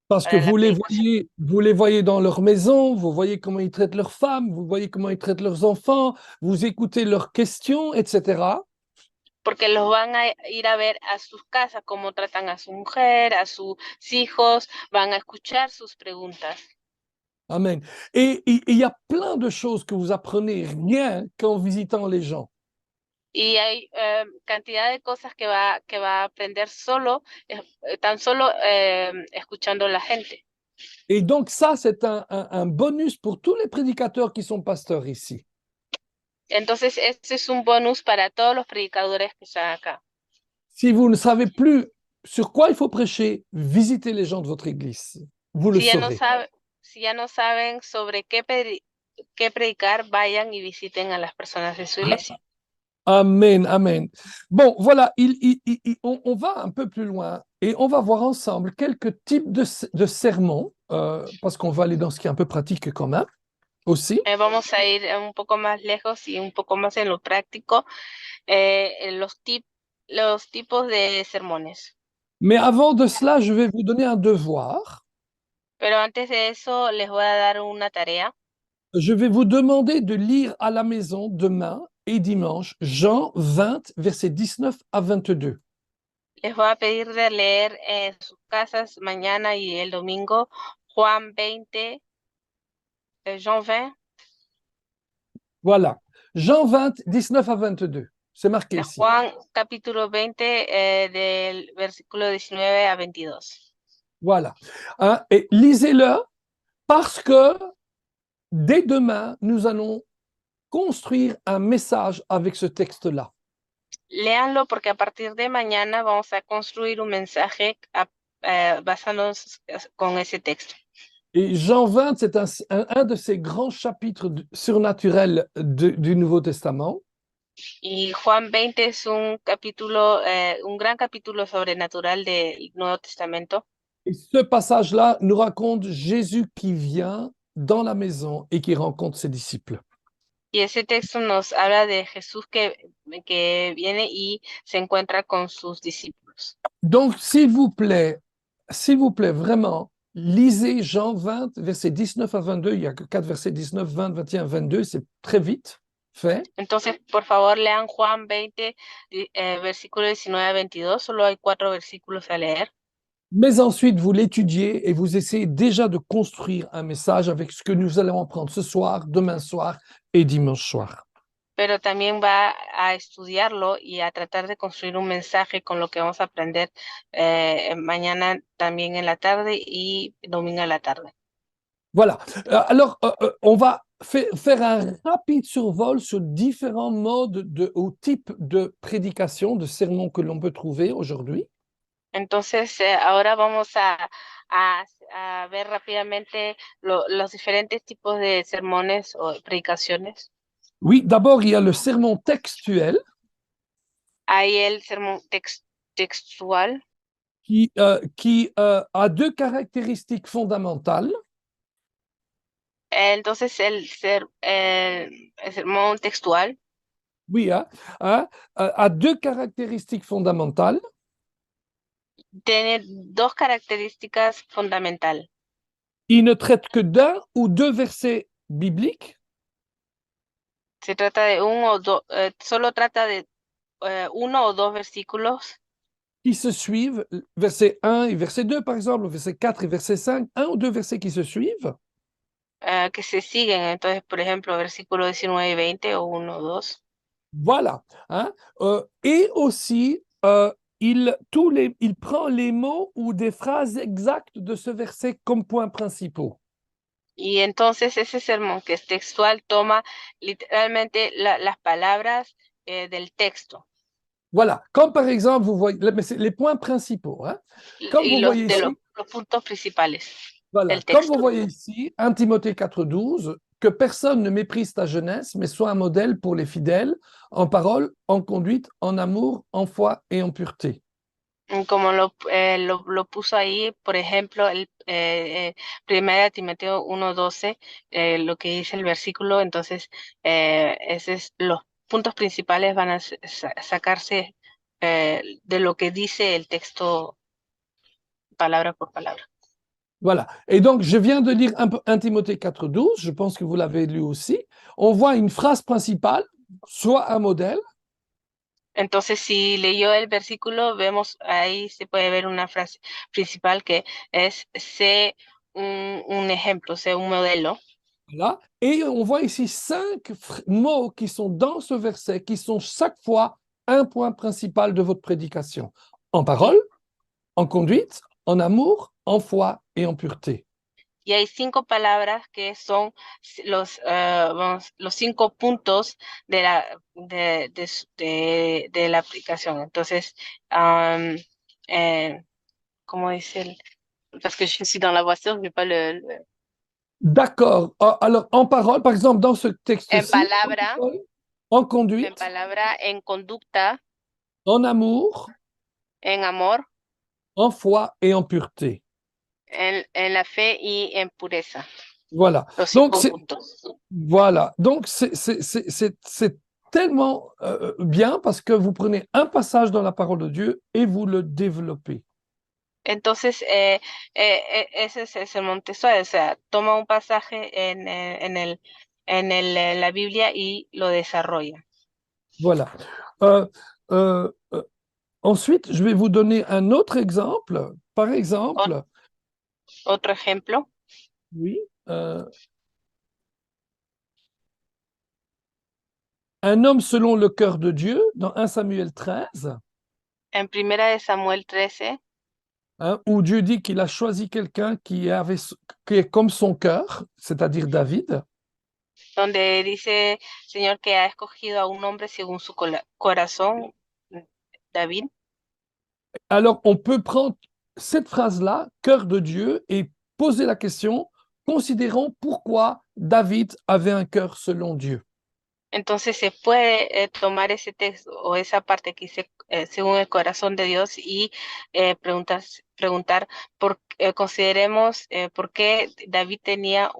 Parce que vous les voyez dans leur maison, vous voyez comment ils traitent leurs femmes, vous voyez comment ils traitent leurs enfants, vous écoutez leurs questions, etc. Porque los van a ir a ver a sus casas, cómo tratan a su mujer, a sus hijos, van a escuchar sus preguntas. Amen. Et il y a plein de choses que vous apprenez rien qu'en visitant les gens. Y hay cantidad de cosas que va a aprender solo, tan solo escuchando a la gente. Et donc ça, c'est un bonus pour tous les prédicateurs qui sont pasteurs ici. Entonces, este es un bonus para todos los predicadores que están acá. Si vous ne savez plus sur quoi il faut prêcher, visitez les gens de votre église. Vous le saurez. Si ya no saben sobre qué predicar, vayan y visiten a las personas de su iglesia. Amen, amen. Bon, voilà, on va un peu plus loin et on va voir ensemble quelques types de sermons, parce qu'on va aller dans ce qui est un peu pratique quand même, aussi. Vamos a ir un poco más lejos y un poco más en lo práctico, los tipos de sermones. Mais avant de cela, je vais vous donner un devoir. Pero antes de eso, les voy a dar una tarea. Je vais vous demander de lire à la maison demain et dimanche Jean 20, versets 19 à 22. Les voy a pedir de leer en sus casas mañana y el domingo Juan 20, Jean 20. Voilà. Jean 20, 19 à 22. C'est marqué ici. Juan capítulo 20 del versículo 19 a 22. Voilà. Hein, et lisez-le parce que dès demain, nous allons construire un message avec ce texte-là. Léanlo porque a partir de mañana vamos a construir un mensaje basándonos con ese texto. Et Jean 20, c'est un de ces grands chapitres surnaturels du Nouveau Testament. Y Juan 20 es un capítulo, un gran capítulo sobrenatural del Nuevo Testamento. Et ce passage-là nous raconte Jésus qui vient dans la maison et qui rencontre ses disciples. Y ese texto nos habla de Jesús que viene y se encuentra con sus discípulos. Donc, s'il vous plaît, vraiment, lisez Jean 20, versets 19 à 22. Il n'y a que 4 versets, 19, 20, 21, 22. C'est très vite fait. Entonces, por favor, lean Juan 20, versículo 19 a 22. Solo hay 4 versículos a leer. Mais ensuite, vous l'étudiez et vous essayez déjà de construire un message avec ce que nous allons apprendre ce soir, demain soir et dimanche soir. Pero también va a estudiarlo y a tratar de construir un mensaje con lo que vamos a aprender mañana también en la tarde y domingo en la tarde. Voilà. Alors, on va faire un rapide survol sur différents modes ou types de prédication, de sermons que l'on peut trouver aujourd'hui. Entonces, ahora vamos a ver rápidamente los diferentes tipos de sermones o predicaciones. Oui, d'abord, il y a le sermon textuel. Hay el sermón textual. Qui a 2 caractéristiques fondamentales. Entonces, el sermón textual. Oui, a 2 caractéristiques fondamentales. Tiene 2 características fundamentales. Il ne traite que d'un ou 2 versets bibliques. Se trata de solo trata de 1 o 2 versículos. Qui se suivent, verset 1 et verset 2 par exemple, verset 4 et verset 5, 1 ou 2 versets qui se suivent. Que se siguen, entonces, por ejemplo, versículo 19 y 20 o 1 o 2. Voilà. Hein? Et aussi, il prend les mots ou des phrases exactes de ce verset comme points principaux. Y entonces ese sermón que es textual toma literalmente las palabras del texto. Voilà, comme par exemple, vous voyez, mais c'est les points principaux. Hein? Comme Y vous voyez ici, los puntos principales voilà, del comme texto. vous voyez ici, 1 Timothée 4,12, que personne ne méprise ta jeunesse, mais soit un modèle pour les fidèles, en parole, en conduite, en amour, en foi et en pureté. Como lo puso ahí, por ejemplo, el 1 Timoteo 1:12, lo que dice el versículo, entonces los puntos principales van a sacarse de lo que dice el texto palabra por palabra. Voilà. Et donc, je viens de lire 1 Timothée 4,12, je pense que vous l'avez lu aussi. On voit une phrase principale, soit un modèle. Entonces, si leyó el versículo, vemos ahí se puede ver una frase principal que es sé un ejemplo, sé un modelo. Voilà. Et on voit ici 5 mots qui sont dans ce verset, qui sont chaque fois un point principal de votre prédication. En parole, en conduite, en amour, en foi et en pureté. Y hay 5 palabras que son los 5 puntos de la aplicación. Entonces, ¿cómo dice parce que je suis dans la voiture, je n'ai pas D'accord. Alors, en parole, par exemple, dans ce texte-ci, en palabra, en conduite, en palabra, en conducta, en amour, en amor, en foi et en pureté. en la fe y en pureza. Voilà. Los Donc, 5 puntos. voilà. Donc, c'est tellement bien parce que vous prenez un passage dans la parole de Dieu et vous le développez. Entonces, ese es el sermón textual, o sea, toma un pasaje en la Biblia y lo desarrolla. Voilà. Ensuite, je vais vous donner un autre exemple. Par exemple, Otro ejemplo, oui, un homme selon le cœur de Dieu, dans 1 Samuel 13, en 1 Samuel 13, hein, où Dieu dit qu'il a choisi quelqu'un qui est comme son cœur, c'est-à-dire David. donde dice Señor que ha escogido a un hombre según su corazón, David. Alors, on peut prendre cette phrase-là, cœur de Dieu, et poser la question, considérons pourquoi David avait un cœur selon Dieu. Entonces se puede tomar ese texto o esa parte que dice según el corazón de Dios y preguntar consideremos por qué David tenía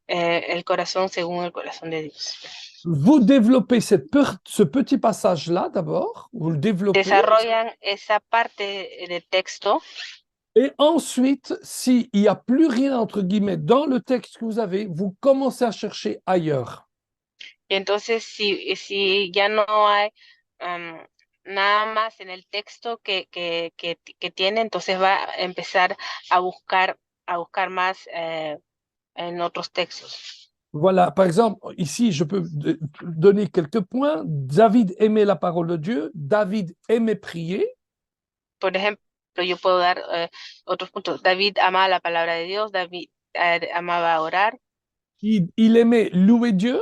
el corazón según el corazón de Dios. Vous développez ce petit passage-là d'abord, vous le développez. Desarrollan esa parte del texto. Et ensuite, s'il n'y a plus rien, entre guillemets, dans le texte que vous avez, vous commencez à chercher ailleurs. Y entonces, si ya no hay nada más en el texto que tiene, entonces va a empezar a buscar más en otros textos. Voilà, par exemple, ici, je peux donner quelques points. David aimait la parole de Dieu, David aimait prier. Por ejemplo, yo puedo dar otros puntos. David amaba la palabra de Dios, David amaba orar. Il aimait louer Dieu.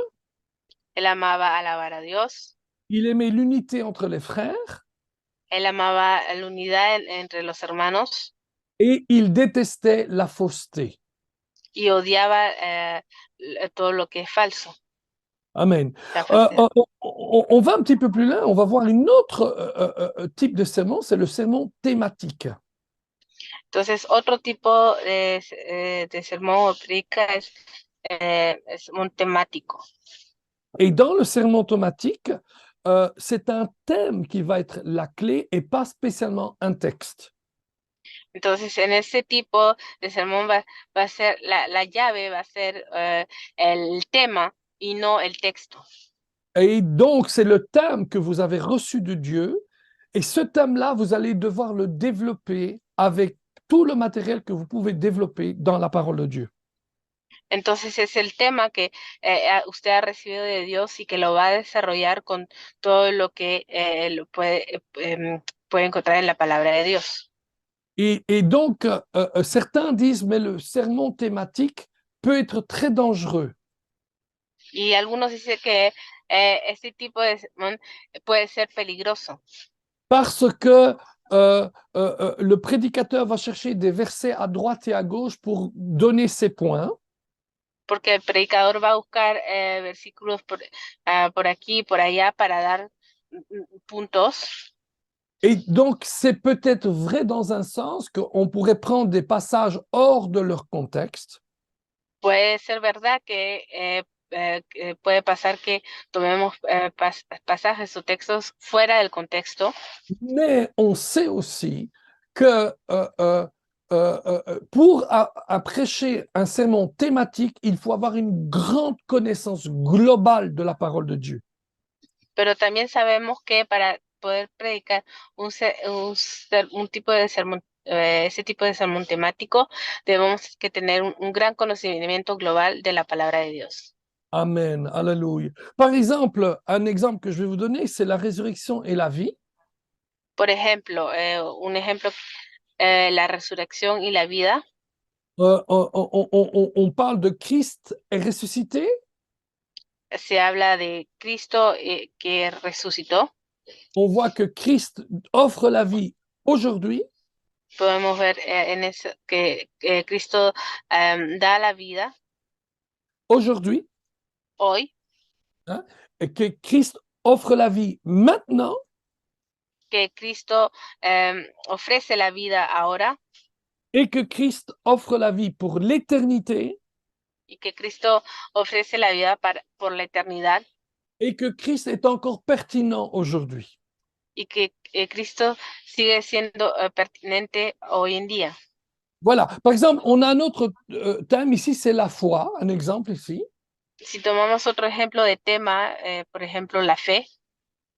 Él amaba alabar a Dios. Il aimait l'unité entre les frères. Él amaba la unidad entre los hermanos. Et il détestait la fausseté. Y odiaba todo lo que es falso. Amen. On va un petit peu plus loin, on va voir une autre type de sermon, c'est le sermon thématique. Entonces, otro tipo de sermón o predica es un temático. Et dans le sermon thématique, c'est un thème qui va être la clé et pas spécialement un texte. Entonces, en ese tipo de sermón va a ser la llave, va a ser el tema y no el texto. Et donc, c'est le thème que vous avez reçu de Dieu. Et ce thème-là, vous allez devoir le développer avec tout le matériel que vous pouvez développer dans la parole de Dieu. Entonces es el tema que usted ha recibido de Dios y que lo va a desarrollar con todo lo que puede encontrar en la palabra de Dios. Et donc, certains disent, mais le sermon thématique peut être très dangereux. Y algunos dicen que este tipo de sermón puede ser peligroso. Parce que le prédicateur va chercher des versets à droite et à gauche pour donner ses points. Porque el predicador va a buscar versículos por aquí y por allá para dar puntos. Et donc, c'est peut-être vrai dans un sens qu'on pourrait prendre des passages hors de leur contexte. Puede ser verdad que puede pasar que tomemos pasajes o textos fuera del contexto, Mais on sait aussi que pour prêcher un sermon thématique, il faut avoir une grande connaissance globale de la parole de Dieu. pero también sabemos que para poder predicar un tipo de sermón, ese tipo de sermón temático, debemos que tener un gran conocimiento global de la palabra de Dios. Amen, alléluia. Par exemple, un exemple que je vais vous donner, c'est la résurrection et la vie. Por ejemplo, la resurrección y la vida. On parle de Christ ressuscité. Se habla de Cristo que resucitó. On voit que Christ offre la vie aujourd'hui. Podemos ver en eso que Cristo da la vida Aujourd'hui. hoy. Hein, et que Christ offre la vie maintenant. Que Cristo ofrece la vida ahora. Et que Christ offre la vie pour l'éternité. Y que Cristo ofrece la vida por la eternidad. Et que Christ est encore pertinent aujourd'hui. Y que Cristo sigue siendo pertinente hoy en día. Voilà. Par exemple, on a un autre thème ici, c'est la foi. Un exemple ici. Si tomamos otro ejemplo de tema, por ejemplo, la fe.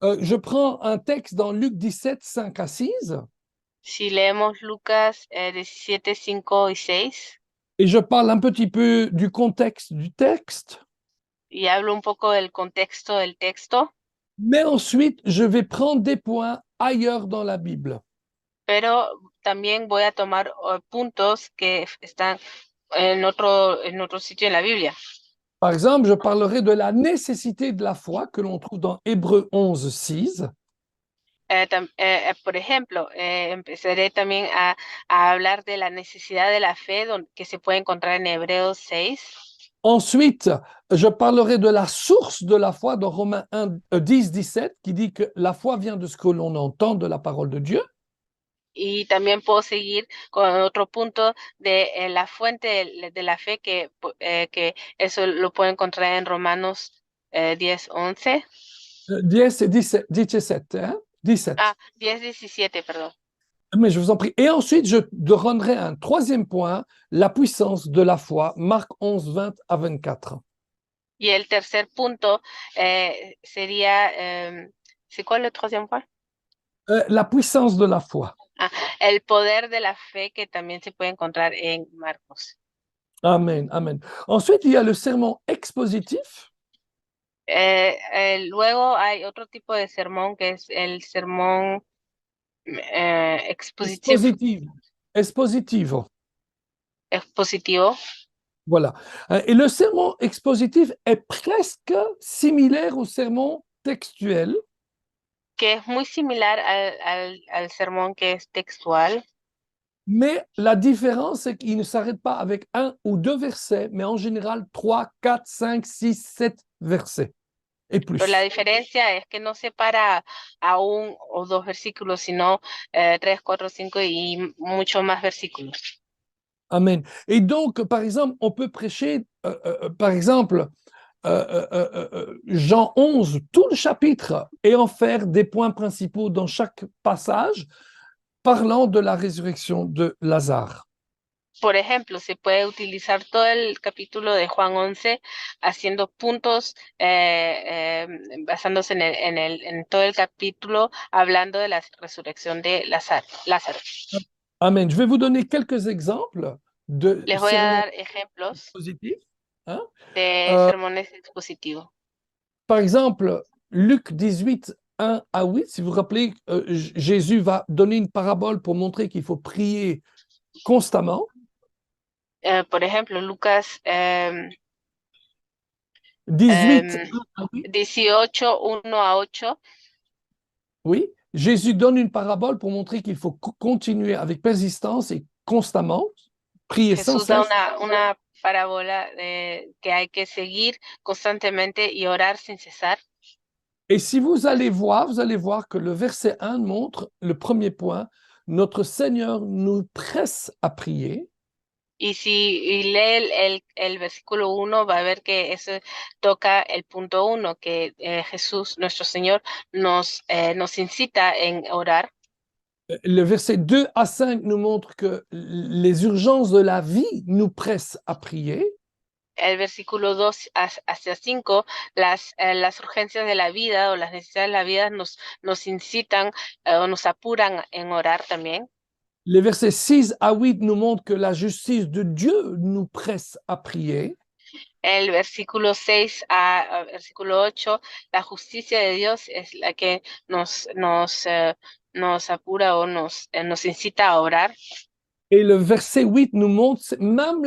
Je prends un texte dans Luc 17, 5 à 6. Si leemos Lucas 17, 5 y 6. Et je parle un petit peu du contexte du texte. Y hablo un poco del contexto del texto. Mais ensuite, je vais prendre des points ailleurs dans la Bible. Pero también voy a tomar puntos que están en otro sitio en la Biblia. Par exemple, je parlerai de la nécessité de la foi que l'on trouve dans Hébreux 11, 6. Por ejemplo, empezaré también a hablar de la necesidad de la fe que se puede encontrar en Hebreos 6. Ensuite, je parlerai de la source de la foi dans Romains 10, 17, qui dit que la foi vient de ce que l'on entend de la parole de Dieu. Y también puedo seguir con otro punto de la fuente de la fe, que eso lo puedo encontrar en Romanos 10, 11. 10 et 17, hein? 17. Ah, 10, 17, perdón. Mais je vous en prie. Et ensuite, je donnerai un troisième point, la puissance de la foi, Marc 11, 20 à 24. Y el tercer punto sería, ¿sí, cuál es el tercer punto? La puissance de la foi. Ah, el poder de la fe, que también se puede encontrar en Marcos. Amen, amen. Ensuite, il y a le sermon expositif. Luego hay otro tipo de sermón que es el sermón Expositivo. Expositivo. Voilà. Et le sermon expositif est presque similaire au sermon textuel. Que es muy similar al sermón que es textual. Mais la différence, c'est qu'il ne s'arrête pas avec 1 ou 2 versets, mais en général 3, 4, 5, 6, 7 versets et plus. Pero la diferencia es que no se para a 1 o 2 versículos, sino 3, 4, 5 y mucho más versículos. Amen. Et donc, par exemple, on peut prêcher, par exemple, Jean 11, tout le chapitre, et en faire des points principaux dans chaque passage, parlant de la résurrection de Lazare. Por ejemplo, se puede utilizar todo el capítulo de Juan 11 haciendo puntos, basándose en todo el capítulo, hablando de la resurrección de Lázaro. Amen. Je vais vous donner quelques exemples de Les voy a dar ejemplos positifs. de sermones expositivos. Par exemple, Luc 18, 1 à 8, si vous vous rappelez, Jésus va donner une parabole pour montrer qu'il faut prier constamment. Por ejemplo, Lucas 18, 1 em, à 8. 18, 1 a 8. Oui, Jésus donne une parabole pour montrer qu'il faut continuer avec persistance et constamment, prier sans Jesús da cesse. una parábola que hay que seguir constantemente y orar sin cesar. Et si vous allez voir que le verset 1 montre le premier point, notre Seigneur nous presse à prier. Y si lee el versículo 1, va a ver que eso toca el punto 1, que Jesús, nuestro Señor, nos incita en orar. Le verset 2 à 5 nous montre que les urgences de la vie nous pressent à prier. El versículo 2 hacia 5, las urgencias de la vida o las necesidades de la vida nos incitan o nos apuran en orar también. Les versets 6 à 8 nous montrent que la justice de Dieu nous presse à prier. El versículo 6 a versículo 8, la justicia de Dios es la que nos apura o nos incita a orar. Et le verset 8 nous montre même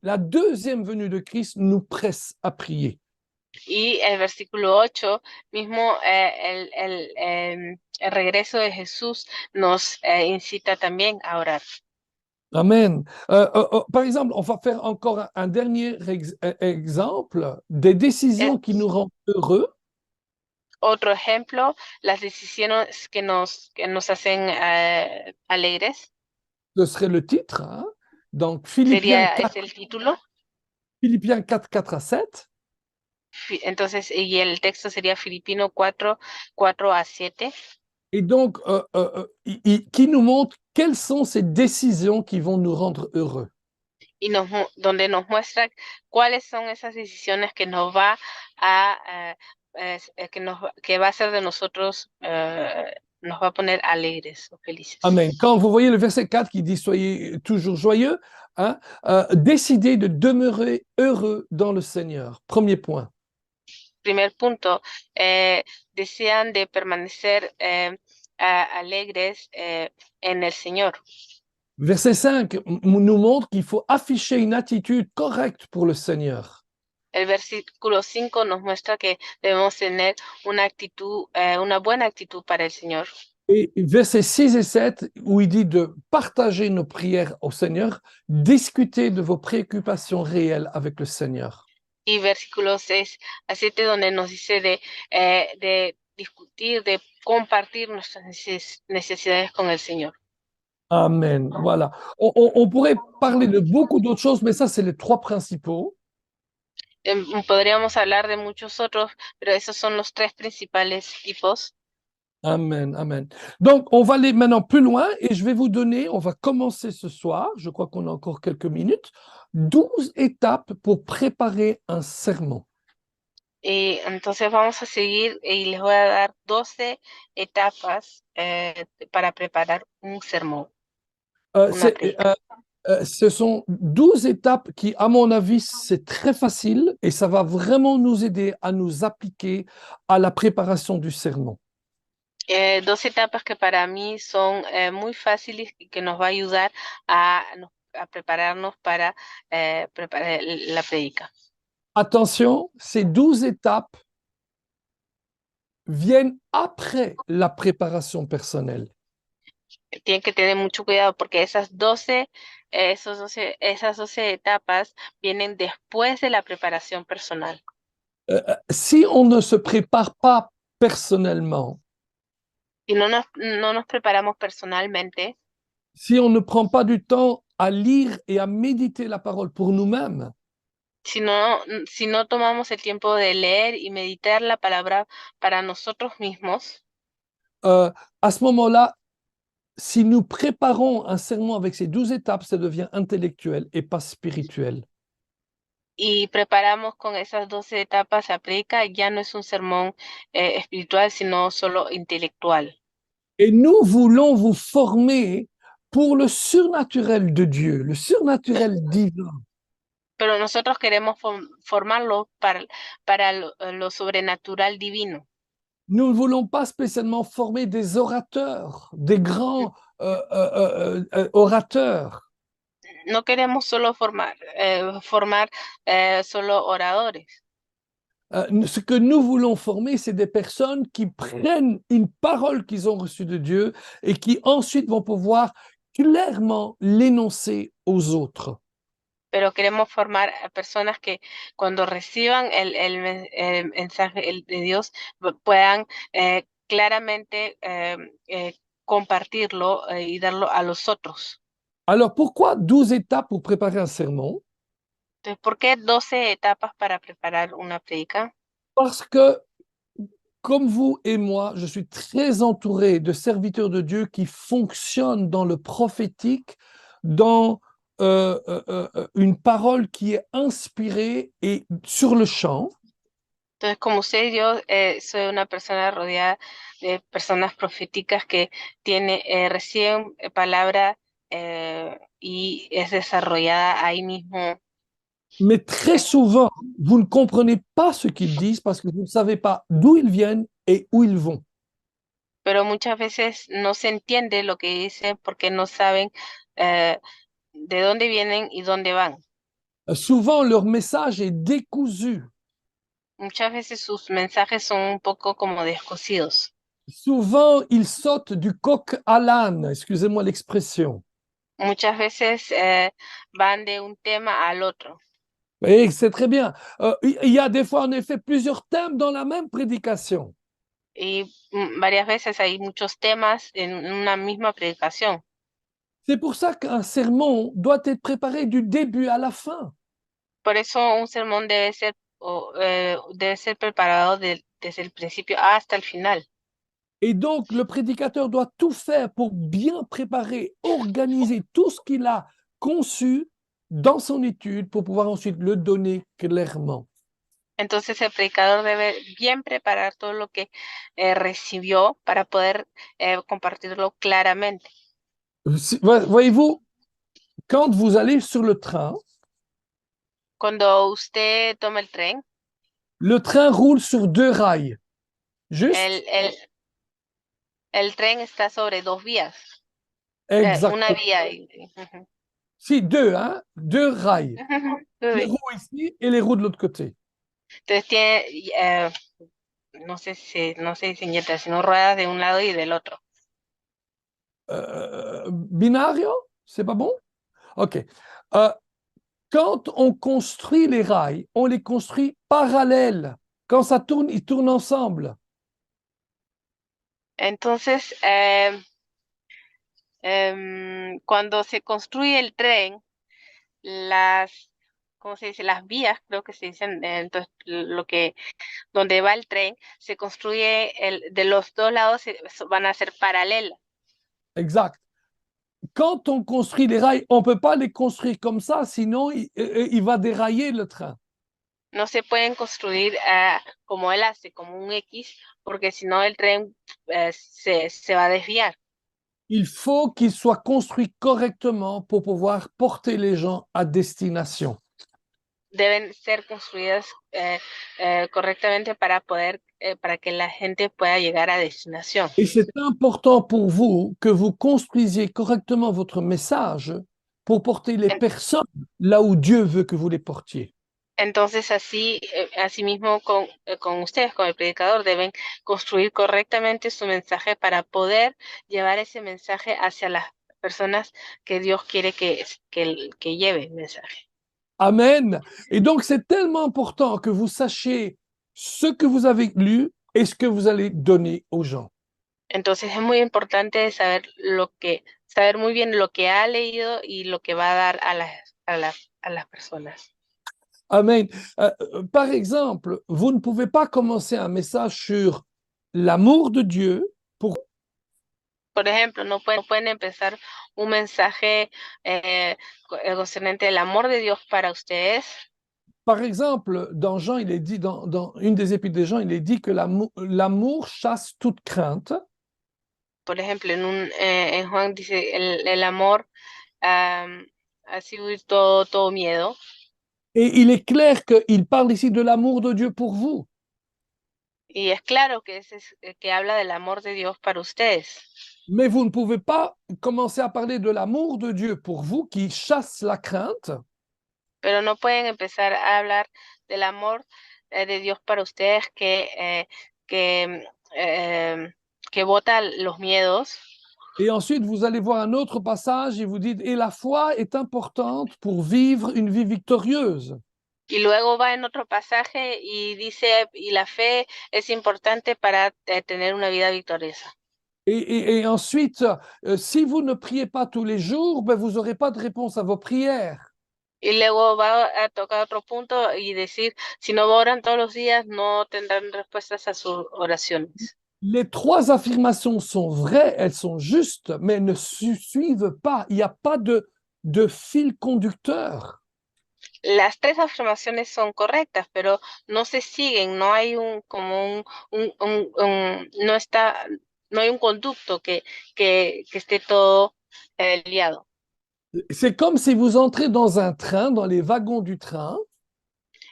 la deuxième venue de Christ nous presse à prier. Y el versículo 8, mismo el regreso de Jesús nos incita también a orar. Amen. Par exemple, on va faire encore un dernier exemple des décisions qui nous rendent heureux. Otro ejemplo, las decisiones que nos hacen alegres. Ce serait le titre. Hein? Donc, Philippiens 4, el título. Philippiens 4, 4 à 7. Entonces, y el texto sería Filipino 4, 4 a 7. Et donc, qui nous montre quelles sont ces décisions qui vont nous rendre heureux. Y donde nos muestra cuáles son esas decisiones que nos va a que va a hacer de nosotros, nos va a poner alegres o felices. Amen. Quand vous voyez le verset 4 qui dit soyez toujours joyeux, hein, décidez de demeurer heureux dans le Seigneur. Premier point. Primer punto, desean de permanecer alegres en el Señor. Verset 5 nous montre qu'il faut afficher une attitude correcte pour le Seigneur. El versículo 5 nos muestra que debemos tener una actitud, una buena actitud para el Señor. Et versets 6 et 7, où il dit de partager nos prières au Seigneur, discuter de vos préoccupations réelles avec le Seigneur. Y versículo 6 a 7, donde nos dice de discutir, de compartir nuestras necesidades con el Señor. Amen. Voilà. On pourrait parler de beaucoup d'autres choses, mais ça, c'est les trois principaux. Podríamos hablar de muchos otros, pero esos son los tres principales tipos. Amen, amen. Donc, on va aller maintenant plus loin et je vais vous donner, on va commencer ce soir, je crois qu'on a encore quelques minutes, 12 étapes pour préparer un sermon. Y entonces vamos a seguir y les voy a dar 12 etapas para preparar un sermón. Ce sont 12 étapes qui, à mon avis, c'est très facile et ça va vraiment nous aider à nous appliquer à la préparation du sermon. 12 etapas que para mí son muy fáciles y que nos va a ayudar a prepararnos para preparar la prédica. Attention, ces 12 étapes viennent après la préparation personnelle. Tienen que tener mucho cuidado porque esas 12 etapas vienen después de la preparación personal. Si on ne se prépare pas personnellement, si no nos preparamos personalmente, si on ne prend pas du temps à lire et à méditer la parole pour nous-mêmes, si no tomamos el tiempo de leer y meditar la palabra para nosotros mismos, à ce moment-là, si nous préparons un sermon avec ces 12 étapes, ça devient intellectuel et pas spirituel. Y preparamos con esas 12 etapas a prédica, ya no es un sermón espiritual, sino solo intelectual. Et nous voulons vous former pour le surnaturel de Dieu, le surnaturel divin. Pero nosotros queremos formarlo para lo sobrenatural divino. Nous ne voulons pas spécialement former des orateurs, des grands orateurs. No queremos solo formar solo oradores. Ce que nous voulons former, c'est des personnes qui prennent une parole qu'ils ont reçue de Dieu et qui ensuite vont pouvoir clairement l'énoncer aux autres. Pero queremos formar a personas que cuando reciban el mensaje de Dios puedan claramente compartirlo y darlo a los otros. Alors, pourquoi 12 étapes pour préparer un sermon? Entonces, ¿por qué 12 etapas para preparar una prédica? Parce que, comme vous et moi, je suis très entouré de serviteurs de Dieu qui fonctionnent dans le prophétique, dans une parole qui est inspirée et sur le champ. Entonces, como usted y yo, soy una persona rodeada de personas proféticas que reciben palabra y es desarrollada ahí mismo. Mais très souvent, vous ne comprenez pas ce qu'ils disent parce que vous ne savez pas d'où ils viennent et où ils vont. Pero muchas veces no se entiende lo que dicen porque no saben de dónde vienen y dónde van. Souvent, leur message est décousu. Muchas veces sus mensajes son un poco como descosidos. Souvent, ils sautent du coq à l'âne, excusez-moi l'expression. Muchas veces van de un tema al otro. Et c'est très bien. Il y a des fois, en effet, plusieurs thèmes dans la même prédication. Y varias veces hay muchos temas en una misma predicación. C'est pour ça qu'un sermon doit être préparé du début à la fin. Por eso un sermón debe ser preparado desde el principio hasta el final. Et donc, le prédicateur doit tout faire pour bien préparer, organiser tout ce qu'il a conçu dans son étude pour pouvoir ensuite le donner clairement. Entonces el predicador debe bien preparar todo lo que recibió para poder compartirlo claramente. Voyez-vous, quand vous allez sur le train Cuando usted toma el tren roule sur 2 rails. Juste? el tren está sobre 2 vías. Exactement. Una vía. Si, 2, hein? 2 rails. Les Sí. roues ici et les roues de l'autre côté. Entonces tiene, no sé si señeta, sino ruedas de un lado y del otro. Binario? C'est pas bon? OK. Quand on construit les rails, on les construit parallèles. Quand ça tourne, ils tournent ensemble. Entonces, cuando se construye el tren, ¿cómo se dice? Las vías, creo que se dicen, entonces donde va el tren, se construye de los dos lados van a ser paralelas. Exact. Quand on construit les rails, on ne peut pas les construire comme ça, sinon il va dérailler le train. No se pueden construir como él hace, como un X, porque si no el tren se va a desviar. Il faut qu'il soit construit correctement pour pouvoir porter les gens à destination. Deben ser construidas correctamente para que la gente pueda llegar a destinación. Et c'est important pour vous que vous construisiez correctement votre message pour porter les personnes là où Dieu veut que vous les portiez. Entonces, así mismo con ustedes, con el predicador, deben construir correctamente su mensaje para poder llevar ese mensaje hacia las personas que Dios quiere que lleve el mensaje. Amen. Et donc, c'est tellement important que vous sachiez ce que vous avez lu et ce que vous allez donner aux gens. Entonces, es muy importante saber muy bien lo que ha leído y lo que va a dar a las personas. Amen. Par exemple, vous ne pouvez pas commencer un message sur l'amour de Dieu pour... Por ejemplo, no pueden empezar un mensaje concerniente del amor de Dios para ustedes. Par exemple, dans Jean, il est dit, dans une des épîtres de Jean, il est dit que l'amour chasse toute crainte. Por ejemplo, en Juan dice, el amor hace huir todo miedo. Et il est clair qu'il parle ici de l'amour de Dieu pour vous. Y es claro que que habla del amor de Dios para ustedes. Mais vous ne pouvez pas commencer à parler de l'amour de Dieu pour vous qui chasse la crainte Pero no pueden empezar a hablar del amor de Dios para ustedes que, que bota los miedos. et ensuite vous allez voir un autre passage et vous dites et la foi est importante pour vivre une vie victorieuse. Y luego va en otro pasaje y dice, y la fe es importante para tener una vida victoriosa. Et ensuite, si vous ne priez pas tous les jours, ben, vous n'aurez pas de réponse à vos prières. Y luego va a tocar otro punto y decir, si no oran todos los días, no tendrán respuestas a sus oraciones. Les trois affirmations sont vraies, elles sont justes, mais elles ne suivent pas. Il n'y a pas de fil conducteur. Las tres afirmaciones son correctas, pero no se siguen, no hay no hay un conducto que esté todo liado. C'est comme si vous entrez dans un train, dans les wagons du train,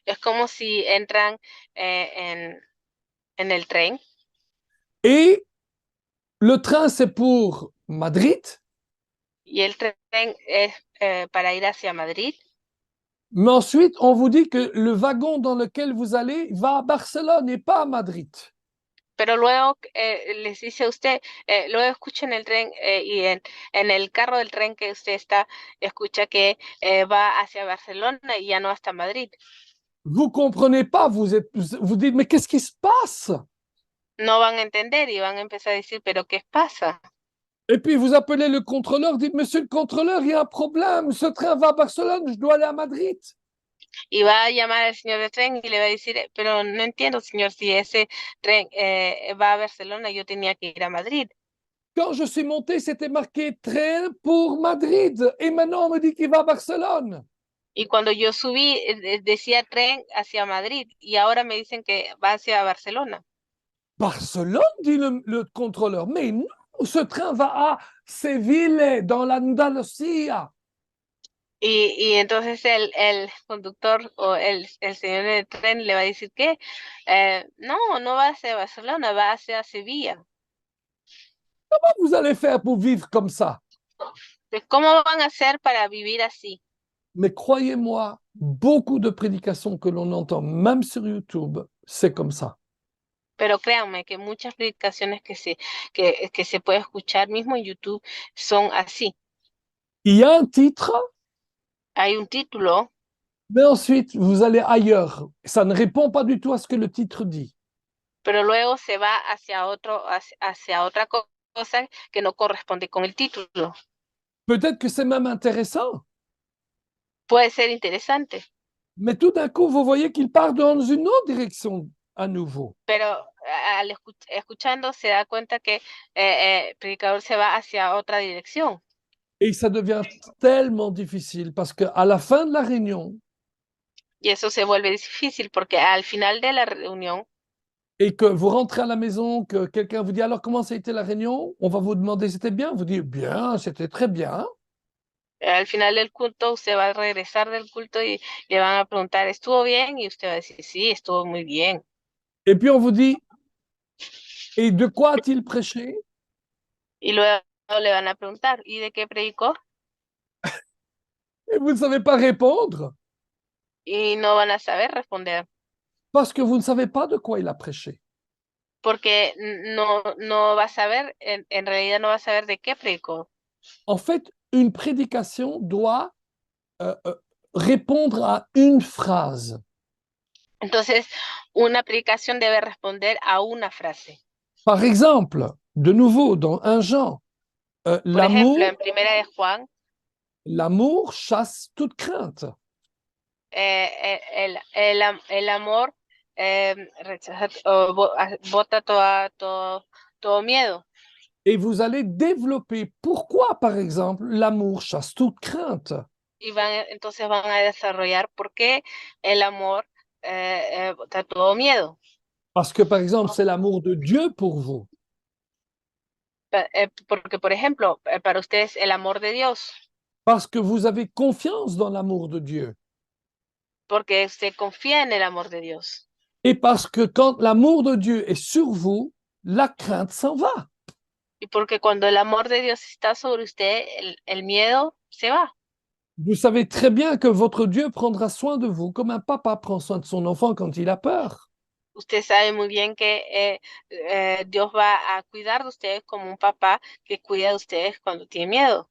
Es como si entran en el tren et le train c'est pour Madrid, y el tren es para ir hacia Madrid, mais ensuite on vous dit que le wagon dans lequel vous allez va à Barcelone et pas à Madrid. pero luego les dice a usted, luego escucha en el tren y en el carro del tren que usted está, escucha que va hacia Barcelona y ya no hasta Madrid. Vous comprenez pas, vous dites mais qu'est-ce qui se passe? No van a entender y van a empezar a decir, pero ¿qué pasa? Et puis vous appelez le contrôleur, dites monsieur le contrôleur, il y a un problème, ce train va à Barcelone, je dois aller à Madrid. Y va a llamar al señor del tren y le va a decir, pero no entiendo, señor, si ese tren va a Barcelona, yo tenía que ir a Madrid. Quand je suis monté, c'était marqué train pour Madrid. Et maintenant, on me dit qu'il va à Barcelone. Y cuando yo subí, decía tren hacia Madrid y ahora me dicen que va hacia Barcelona. Barcelone, dit le contrôleur. Mais non, ce train va à Séville, dans l'Andalucía. Y entonces el conductor o el señor del tren le va a decir que no va hacia Barcelona, va hacia Sevilla. Comment vous allez faire pour vivre comme ça? Pues, ¿cómo van a hacer para vivir así? Mais croyez-moi, beaucoup de prédications que l'on entend, même sur YouTube, c'est comme ça. Pero créanme que muchas predicaciones que se puede escuchar mismo en YouTube son así. Il y a un titre, Hay un título, mais ensuite, vous allez ailleurs. Ça ne répond pas du tout à ce que le titre dit. pero luego se va hacia otra cosa que no corresponde con el título. Peut-être que c'est même intéressant, Puede ser interesante, mais tout d'un coup, vous voyez qu'il part dans une autre direction à nouveau. pero al escuchando se da cuenta que el predicador se va hacia otra dirección. Et ça devient tellement difficile parce qu'à la fin de la réunion, Y eso se vuelve difícil porque al final de la reunión et que vous rentrez à la maison, que quelqu'un vous dit alors comment ça a été la réunion, on va vous demander c'était bien, vous dites bien, c'était très bien. al final del culto usted va a regresar del culto y le van a preguntar, ¿estuvo bien? Y usted va a decir, sí, estuvo muy bien. Et puis on vous dit et de quoi a-t-il prêché? Y luego le van a preguntar, ¿y de qué predicó? Et vous ne savez pas répondre Y no van a saber responder parce que vous ne savez pas de quoi il a prêché. porque no va a saber, en realidad no va a saber de qué predicó. En fait, une prédication doit répondre à une phrase. Entonces, una predicación debe responder a una frase. Par exemple, de nouveau, dans 1 Jean, Por l'amour, ejemplo, en Primera de Juan, l'amour chasse toute crainte. el amor rechaza bota todo miedo. Et vous allez développer pourquoi, par exemple, l'amour chasse toute crainte. Y entonces van a desarrollar por qué el amor bota todo miedo. Parce que, par exemple, c'est l'amour de Dieu pour vous. Porque, por ejemplo, para ustedes el amor de Dios. Parce que vous avez confiance dans l'amour de Dieu. Porque usted confía en el amor de Dios. Et parce que quand l'amour de Dieu est sur vous, la crainte s'en va. Y porque cuando el amor de Dios está sobre usted, el miedo se va. Vous savez très bien que votre Dieu prendra soin de vous comme un papa prend soin de son enfant quand il a peur. Usted sabe muy bien que Dios va a cuidar de ustedes como un papá que cuida de ustedes cuando tiene miedo.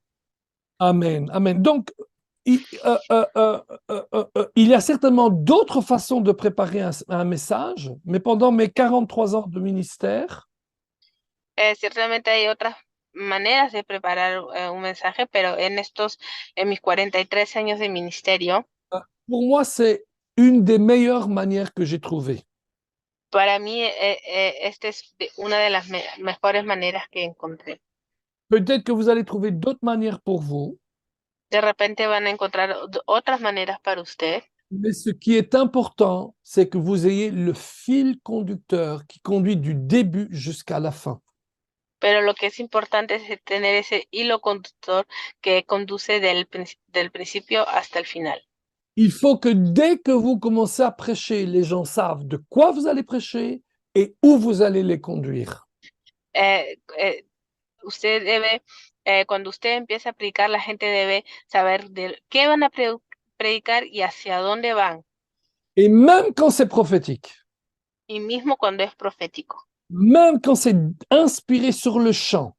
Amen, amen. Donc, il y a certainement d'autres façons de préparer un message, mais pendant mes 43 ans de ministère, Ciertamente hay otras maneras de preparar un mensaje, pero en mis 43 años de ministerio, pour moi, c'est une des meilleures manières que j'ai trouvées. para mí esta es una de las mejores maneras que encontré. Peut-être que vous allez trouver d'autres manières pour vous, De repente van a encontrar otras maneras para usted, mais ce qui est important, c'est que vous ayez le fil conducteur qui conduit du début jusqu'à la fin. pero lo que es importante es tener ese hilo conductor que conduce del principio hasta el final. Il faut que dès que vous commencez à prêcher, les gens savent de quoi vous allez prêcher et où vous allez les conduire. Usted debe, cuando usted empieza a predicar, la gente debe saber de qué van a predicar y hacia dónde van. Et même quand c'est prophétique, Y mismo cuando es profético, même quand c'est inspiré sur le champ,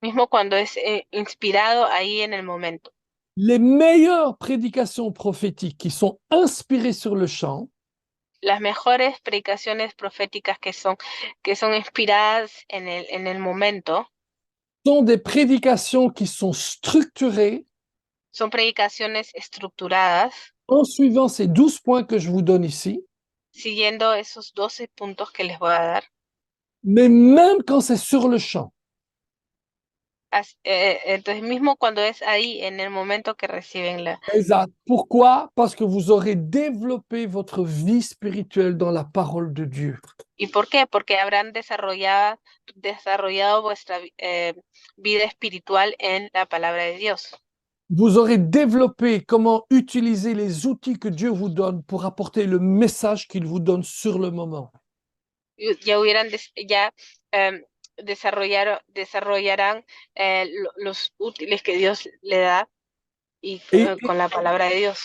mismo cuando es inspirado ahí en el momento. les meilleures prédications prophétiques qui sont inspirées sur le champ Las mejores predicaciones proféticas que son inspiradas en el momento, sont des prédications qui sont structurées son predicaciones estructuradas, en suivant ces 12 points que je vous donne ici, siguiendo esos 12 puntos que les voy a dar. mais même quand c'est sur le champ. Entonces, mismo cuando es ahí, en el momento que reciben la... Exact. Pourquoi? Parce que vous aurez développé votre vie spirituelle dans la parole de Dieu. ¿Y por qué? Porque habrán desarrollado vuestra vida espiritual en la palabra de Dios. Vous aurez développé comment utiliser les outils que Dieu vous donne pour apporter le message qu'il vous donne sur le moment. Desarrollarán los útiles que Dios le da y con la palabra de Dios.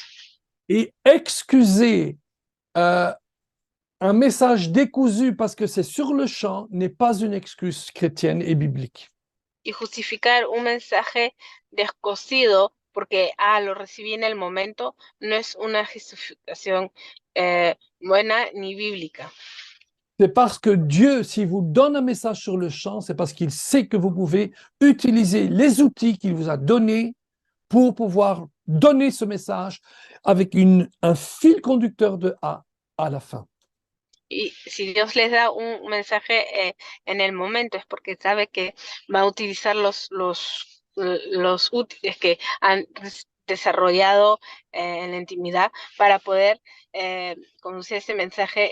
Et excuser un message décousu parce que c'est sur le champ n'est pas une excuse chrétienne et biblique. Y justificar un mensaje descosido porque lo recibí en el momento no es una justificación buena ni bíblica. C'est parce que Dieu, s'il vous donne un message sur le champ, c'est parce qu'il sait que vous pouvez utiliser les outils qu'il vous a donnés pour pouvoir donner ce message avec un fil conducteur de A à la fin. Y si Dios les da un mensaje en el momento es porque sabe que va a utilizar los útiles que han desarrollado en la intimidad para poder conducir ese mensaje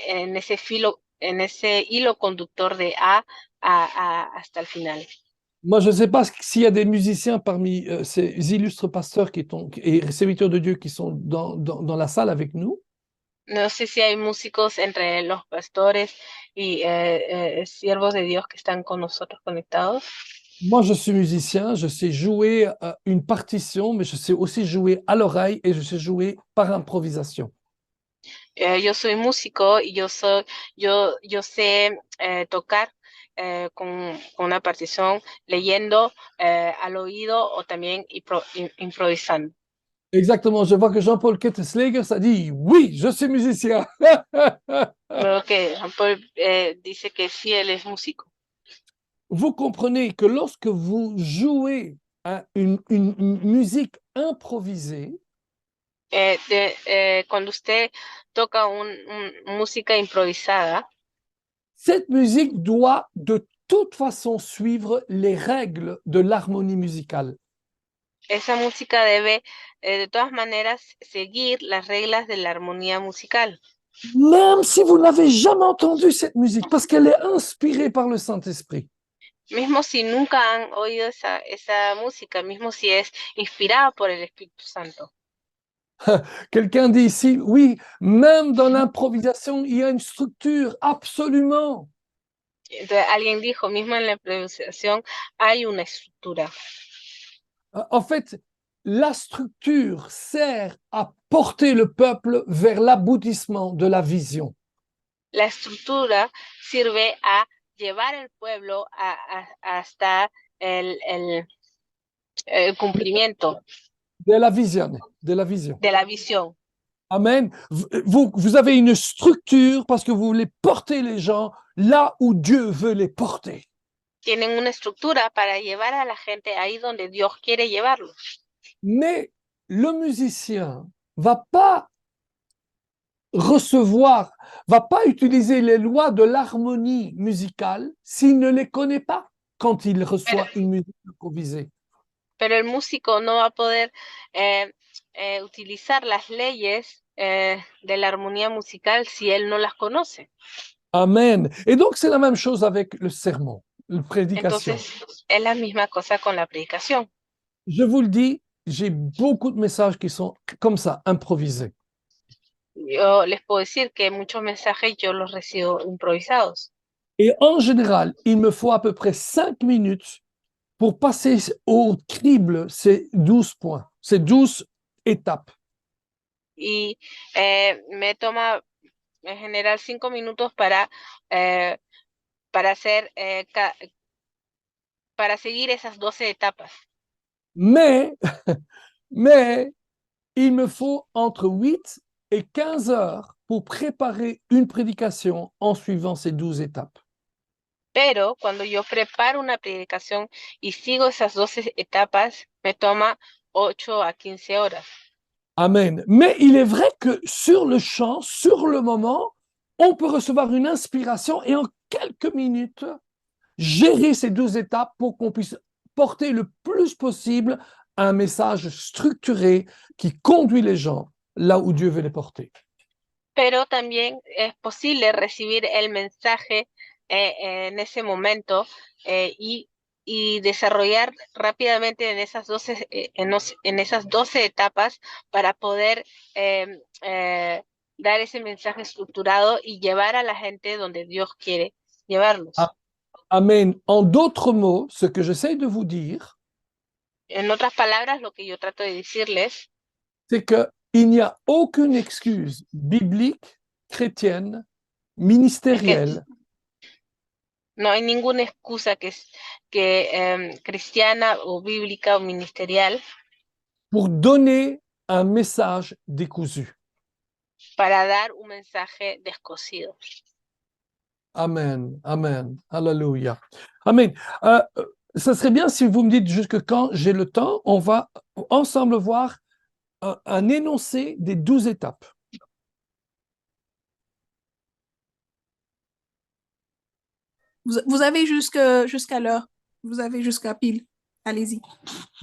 en ese hilo conductor de A hasta el final. Moi, je ne sais pas s'il y a des musiciens parmi ces illustres pasteurs et serviteurs de Dieu qui sont dans la salle avec nous. No sé si hay músicos entre los pastores y siervos de Dios que están con nosotros conectados. Moi, je suis musicien, je sais jouer une partition, mais je sais aussi jouer à l'oreille et je sais jouer par improvisation. Yo soy músico y yo sé tocar con una partición, leyendo al oído o también improvisando. Exactement, je vois que Jean-Paul Kettesleger, ça dit « Oui, je suis musicien ». Veo que Jean-Paul dice que sí, él es músico. Vous comprenez que lorsque vous jouez une musique improvisée, cuando usted toca música improvisada, cette musique doit de toute façon suivre les règles de l'harmonie musicale. Esa música debe de todas maneras seguir las reglas de la armonía musical. Même si vous n'avez jamais entendu cette musique, parce qu'elle est inspirée par le Saint-Esprit. Mismo si nunca han oído esa música, mismo si es inspirada por el Espíritu Santo. Quelqu'un dit ici, oui, même dans l'improvisation, il y a une structure, absolument. Entonces alguien dijo, mismo en la improvisación hay una estructura. En fait, la structure sert à porter le peuple vers l'aboutissement de la vision. La estructura sirve a llevar al pueblo hasta el cumplimiento De la vision, de la vision. de la visión. Amen. Vous avez une structure parce que vous voulez porter les gens là où Dieu veut les porter. Tienen una estructura para llevar a la gente ahí donde Dios quiere llevarlos. Mais le musicien va pas recevoir, va pas utiliser les lois de l'harmonie musicale s'il ne les connaît pas quand il reçoit une musique improvisée. Pero el músico no va a poder utilizar las leyes de la armonía musical si él no las conoce. Amen. Et donc, c'est la même chose avec le sermon, la prédication. Entonces, es la misma cosa con la predicación. Je vous le dis, j'ai beaucoup de messages qui sont comme ça, improvisés. Yo les puedo decir que muchos mensajes yo los recibo improvisados. Et en général, il me faut à peu près 5 minutes pour passer au crible ces 12 points, ces 12 étapes. Y me toma en general 5 minutos para hacer, para seguir esas 12 etapas. Mais, mais il me faut entre 8 et 15 heures pour préparer une prédication en suivant ces 12 étapes. Pero cuando yo preparo una predicación y sigo esas 12 etapas, me toma 8 a 15 horas. Amen. Mais il est vrai que sur le champ, sur le moment, on peut recevoir une inspiration et en quelques minutes, gérer ces 12 étapes pour qu'on puisse porter le plus possible un message structuré qui conduit les gens là où Dieu veut les porter. Pero también es posible recibir el mensaje en ese momento y desarrollar rápidamente en esas 12, en esas 12 etapas para poder dar ese mensaje estructurado y llevar a la gente donde Dios quiere llevarlos. Amen. En d'autres mots, ce que j'essaie de vous dire, En otras palabras, lo que yo trato de decirles c'est qu'il n'y a aucune excuse biblique, chrétienne, ministérielle, no hay ninguna excusa que cristiana o bíblica o ministerial pour donner un message décousu. para dar un mensaje descosido. Amen, amen, alléluia. Amen. Ça serait bien si vous me dites jusque quand j'ai le temps, on va ensemble voir un énoncé des 12 étapes. Vous avez jusqu'à l'heure. Vous avez jusqu'à pile. Allez-y.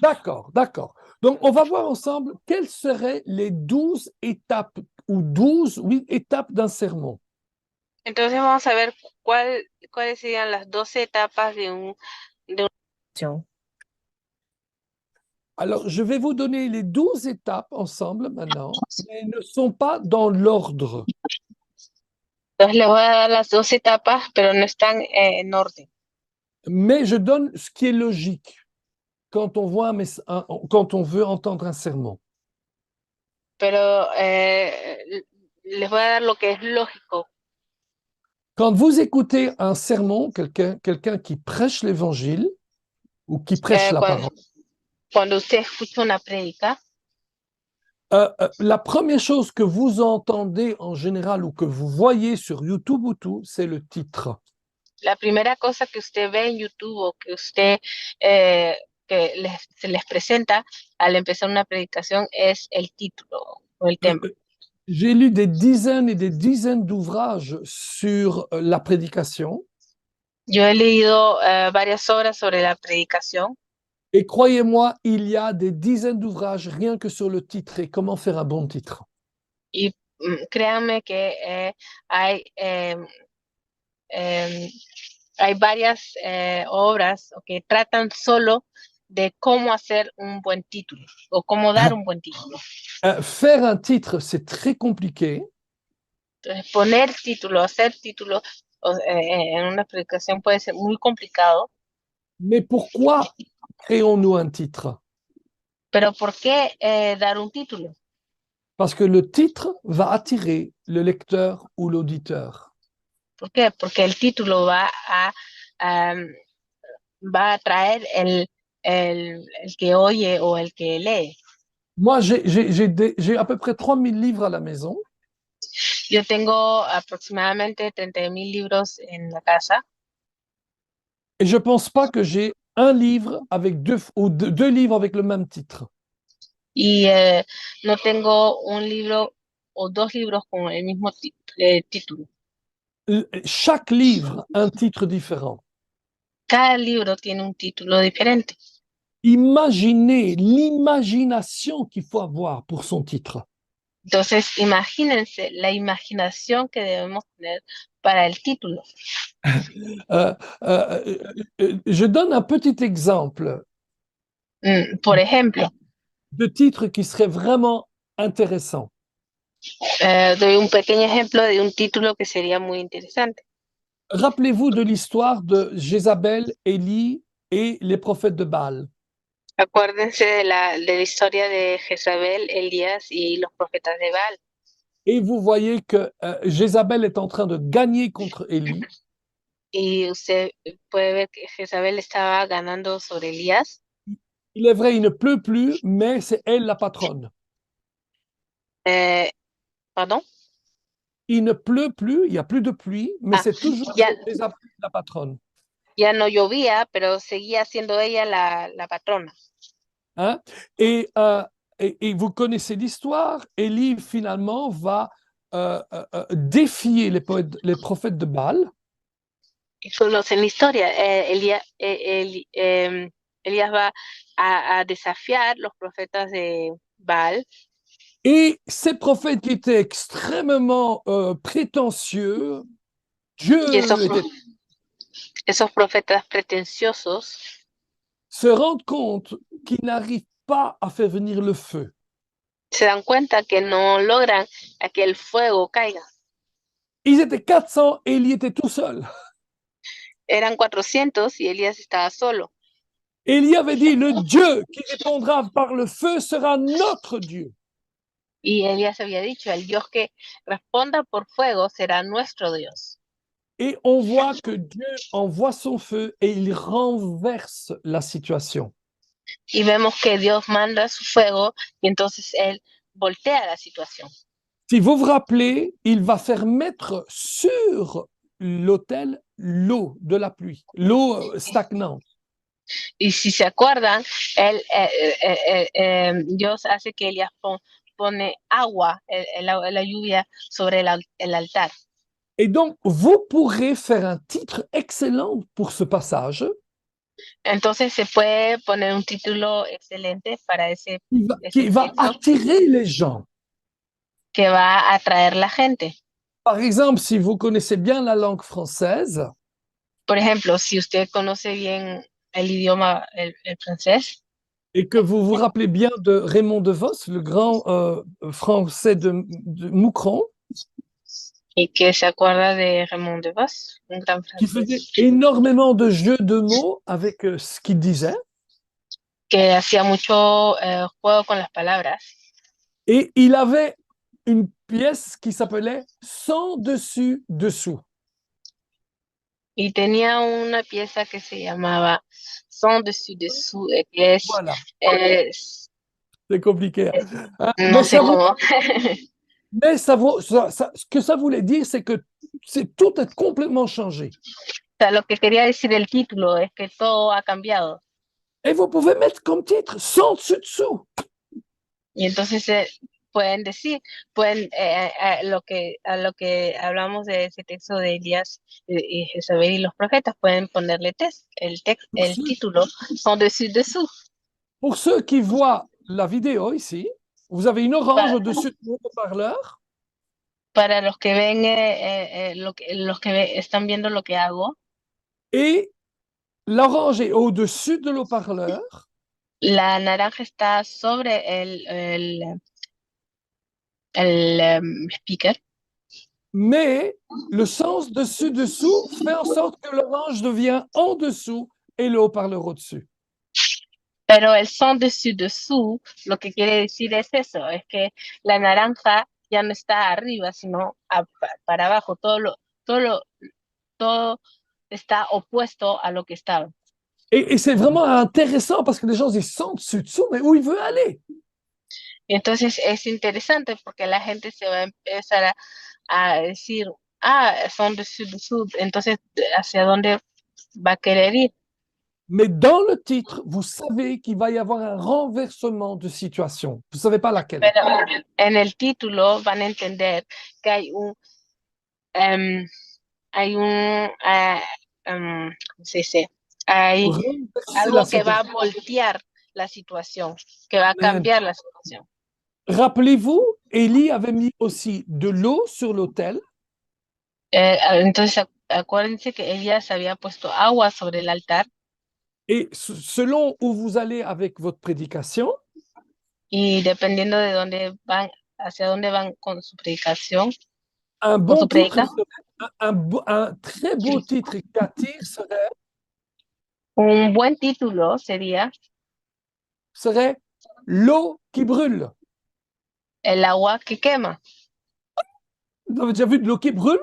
D'accord, d'accord. Donc, on va voir ensemble quelles seraient les 12 étapes ou 12, oui, étapes d'un sermon. Entonces vamos a ver cuáles serían las 12 etapas de una acción. Alors, je vais vous donner les 12 étapes ensemble maintenant, mais elles ne sont pas dans l'ordre. Entonces les voy a dar las 12 etapas, pero no están en orden. Mais je donne ce qui est logique quand on voit quand on veut entendre un sermon. Pero les voy a dar lo que es lógico. Quand vous écoutez un sermon, quelqu'un qui prêche l'évangile ou qui prêche la parole, Cuando usted escucha una prédica, la première chose que vous entendez en général ou que vous voyez sur YouTube ou tout, c'est le titre. la primera cosa que usted ve en YouTube o que usted se les presenta al empezar una predicación es el título o el tema. J'ai lu des dizaines et des dizaines d'ouvrages sur la prédication. Yo he leído varias obras sobre la predicación. Et croyez-moi, il y a des dizaines d'ouvrages rien que sur le titre et comment faire un bon titre. Y créanme que hay varias obras que tratan solo de cómo hacer un buen título o cómo dar un buen título. Faire un titre, c'est très compliqué. Entonces, poner título, hacer título en una predicación puede ser muy complicado. Mais pourquoi créons-nous un titre? Pero ¿por qué dar un título? Parce que le titre va attirer le lecteur ou l'auditeur. ¿Por qué? Porque el título va a atraer el que oye o el que lee. Moi, j'ai à peu près 3000 livres à la maison. Yo tengo aproximadamente 30,000 libros en la casa. Et je ne pense pas que j'ai un livre avec deux livres avec le même titre. Y no tengo un libro o dos libros con el mismo título. Chaque livre a un titre différent. Cada libro tiene un título diferente. Imaginez l'imagination qu'il faut avoir pour son titre. Entonces, imagínense la imaginación que debemos tener para el título. Je donne un petit exemple Por ejemplo, de titre qui serait vraiment intéressant. doy un pequeño ejemplo de un título que sería muy interesante. Rappelez-vous de l'histoire de Jézabel, Élie et les prophètes de Baal. Acuérdense de la historia de Jezabel, Elías y los profetas de Baal. Et vous voyez que Jézabel est en train de gagner contre Élie. Y usted puede ver que Jezabel estaba ganando sobre Elías. Il est vrai, il ne pleut plus, mais c'est elle la patronne. Pardon? Il ne pleut plus, il n'y a plus de pluie, mais c'est toujours Jézabel la patronne. Ya no llovía, pero seguía siendo ella la patrona. Hein? Et vous connaissez l'histoire, Élie finalement va défier les prophètes de Baal. Conocen la historia. Elías va a desafiar los profetas de Baal. Et ces prophètes qui étaient extrêmement prétentieux, Dieu esos profetas pretenciosos se rendent compte qu'ils n'arrivent pas à faire venir le feu. Se dan cuenta que no logran a que el fuego caiga. Ils étaient 400 et Élie était tout seul. Eran 400 y Elías estaba solo. Élie avait dit, le Dieu qui répondra par le feu sera notre Dieu. Y Elías había dicho, el Dios que responda por fuego será nuestro Dios. Et on voit que Dieu envoie son feu et il renverse la situation. Y vemos que Dios manda su fuego y entonces él voltea la situación. Si vous vous rappelez, il va faire mettre sur l'autel l'eau de la pluie, l'eau stagnante. Y si se acuerdan, Dios hace que Elías pone agua, la lluvia sobre el altar. Et donc, vous pourrez faire un titre excellent pour ce passage. Entonces se puede poner un título excelente para ese qui va attirer les gens. Que va a atraer la gente. Par exemple, si vous connaissez bien la langue française. Por ejemplo, si usted conoce bien el idioma, el francés. Et que vous vous rappelez bien de Raymond DeVos, le grand français de Moucron. Y que se acuerda de Raymond DeVos, un gran francés. Qui faisait énormément de jeux de mots avec ce qu'il disait. Que hacía mucho juego con las palabras. Et il avait une pièce qui s'appelait Sans dessus dessous. Y tenía una pieza que se llamaba Sans dessus dessous, que es... Voilà. C'est compliqué. Hein? No sé cómo. Mais ce que ça voulait dire, c'est que tout est complètement changé. O sea, lo que quería decir el título es que todo ha cambiado. Et vous pouvez mettre comme titre Sans dessus dessous. Y entonces pueden decir, lo que hablamos de ese texto de Elías y Jezabel y los profetas, pueden ponerle el título Sans dessus dessous. Pour ceux qui voient la vidéo ici, vous avez une orange au-dessus de votre haut-parleur. Para los que ven, están viendo lo que hago. Et l'orange est au-dessus de l'haut-parleur. La naranja está sobre el speaker, mais le sens dessus-dessous fait en sorte que l'orange devient en dessous et le haut-parleur au-dessus. pero el son dessous, lo que quiere decir es eso, es que la naranja ya no está arriba, sino para abajo, todo está opuesto a lo que estaba. Et c'est vraiment intéressant parce que les gens disent sans dessus-dessous, mais où il veut aller? Entonces es interesante porque la gente se va a empezar a decir, son dessous, entonces ¿hacia dónde va a querer ir? Mais dans le titre, vous savez qu'il va y avoir un renversement de situation. Vous ne savez pas laquelle. Pero en el título van a entender que ¿cómo se dice? Hay Renverser algo la que va a situation. voltear la situación, que va a Amen. cambiar la situación. Rappelez-vous, Élie avait mis aussi de l'eau sur l'autel. Entonces acuérdense que ella se había puesto agua sobre el altar Et selon où vous allez avec votre prédication, y dependiendo de dónde van, hacia dónde van con su predicación, un con bon su titre, predica, un très beau titre qui attire un buen título serait l'eau qui brûle. el agua que quema. Vous avez déjà vu de l'eau qui brûle?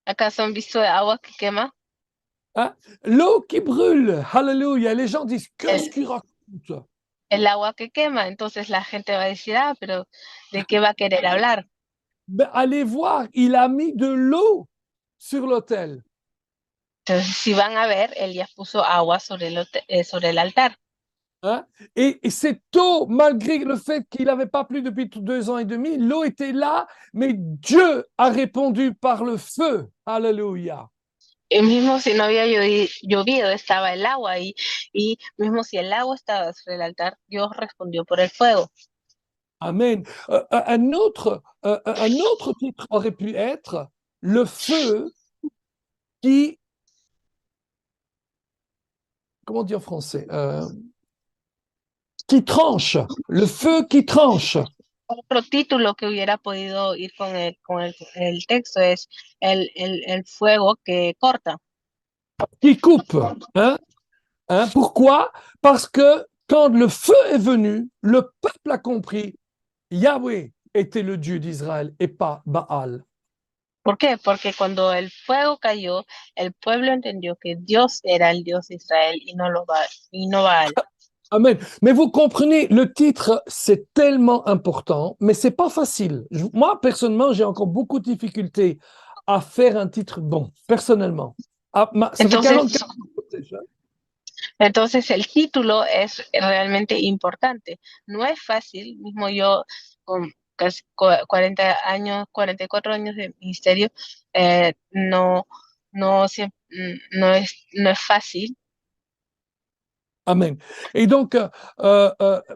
¿Acaso han visto agua que quema? Hein? L'eau qui brûle. Alléluia. Les gens disent, qu'est-ce qu'il raconte? El agua que quema. Entonces la gente va a decir, pero ¿de qué va a querer hablar? Ben, allez voir, il a mis de l'eau sur l'autel. Entonces, si van a ver, él ya puso agua sobre el altar. Hein? Et cette eau, malgré le fait qu'il n'avait pas plu depuis 2 ans et demi, l'eau était là, mais Dieu a répondu par le feu. Alléluia. Y mismo si no había llovido, estaba el agua ahí. Y mismo si el agua estaba sobre el altar, Dios respondió por el fuego. Amen. Un autre titre aurait pu être le feu qui, comment dire en français, qui tranche, le feu qui tranche. Otro título que hubiera podido ir con el texto es el fuego que corta. Qui coupe. Hein? Hein? Pourquoi? Parce que quand le feu est venu, le peuple a compris Yahweh était le Dieu d'Israël et pas Baal. ¿Por qué? Porque cuando el fuego cayó, el pueblo entendió que Dios era el Dios de Israel y no Baal. Amen. Mais vous comprenez, le titre, c'est tellement important, mais c'est pas facile. Moi, personnellement, j'ai encore beaucoup de difficultés à faire un titre bon, personnellement. Ça fait 40 ans. Entonces el título es realmente importante. No es fácil, mismo yo con casi 44 años de ministerio, no es fácil. Amen. Et donc,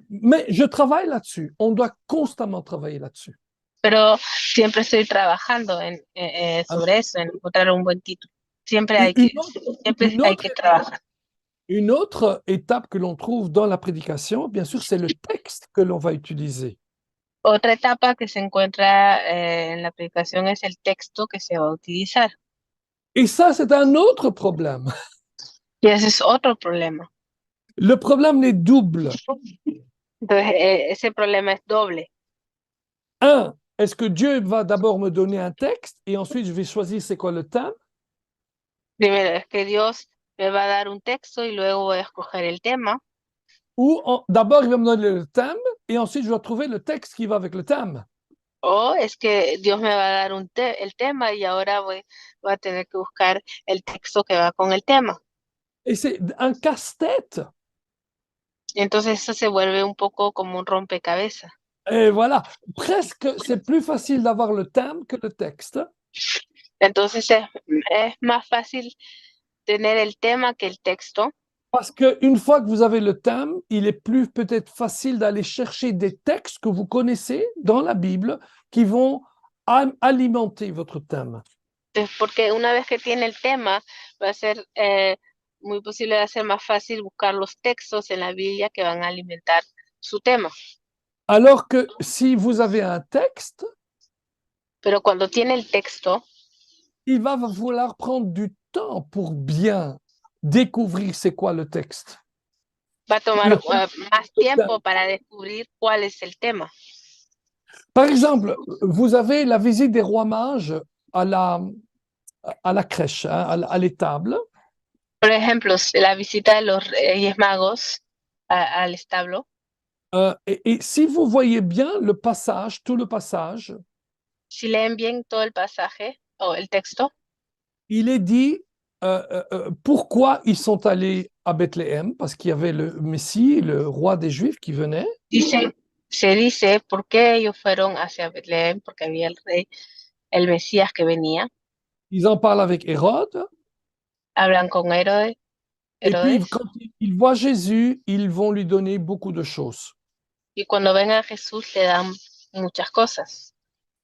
mais je travaille là-dessus. On doit constamment travailler là-dessus. Pero siempre estoy trabajando sobre eso, en encontrar un buen título. Siempre hay que trabajar. Une autre étape que l'on trouve dans la prédication, bien sûr, c'est le texte que l'on va utiliser. Otra etapa que se encuentra en la predicación es el texto que se va a utilizar. Et ça, c'est un autre problème. Y ese es otro problema. Le problème est double. Entonces, ese problema es doble. Un, est-ce que Dieu va d'abord me donner un texte et ensuite je vais choisir c'est quoi le thème? Primero, es que Dios me va a dar un texto y luego voy a escoger el tema. Ou d'abord il va me donner le thème et ensuite je dois trouver le texte qui va avec le thème. O es que Dios me va a dar el tema y ahora voy a tener que buscar el texto que va con el tema. Et c'est un casse-tête. Entonces eso se vuelve un poco como un rompecabezas. Et voilà, presque c'est plus facile d'avoir le thème que le texte. Entonces es más fácil tener el tema que el texto. Parce qu'une fois que vous avez le thème, il est plus peut-être facile d'aller chercher des textes que vous connaissez dans la Bible qui vont alimenter votre thème. Porque una vez que tiene el tema, va a ser muy posible va a ser más fácil buscar los textos en la Biblia que van a alimentar su tema. Alors que si vous avez un texte, Pero cuando tiene el texto, il va falloir prendre du temps pour bien découvrir c'est quoi le texte. va a tomar Et- más tiempo para descubrir cuál es el tema. Par exemple, vous avez la visite des rois mages à la crèche, hein, à l'étable. Por ejemplo, la visita de los Reyes Magos al establo. Et si vous voyez bien le passage, tout le passage, Si leen bien todo el pasaje o el texto, il est dit pourquoi ils sont allés à Bethléem, parce qu'il y avait le Messie, le roi des Juifs qui venait. se dice por qué ellos fueron hacia Betlém, porque había el rey, el Mesías que venía. Ils en parlent avec Hérode. Hablan con Herodes. Et puis, quand ils voient Jésus, ils vont lui donner beaucoup de choses. Y cuando ven a Jesús le dan muchas cosas.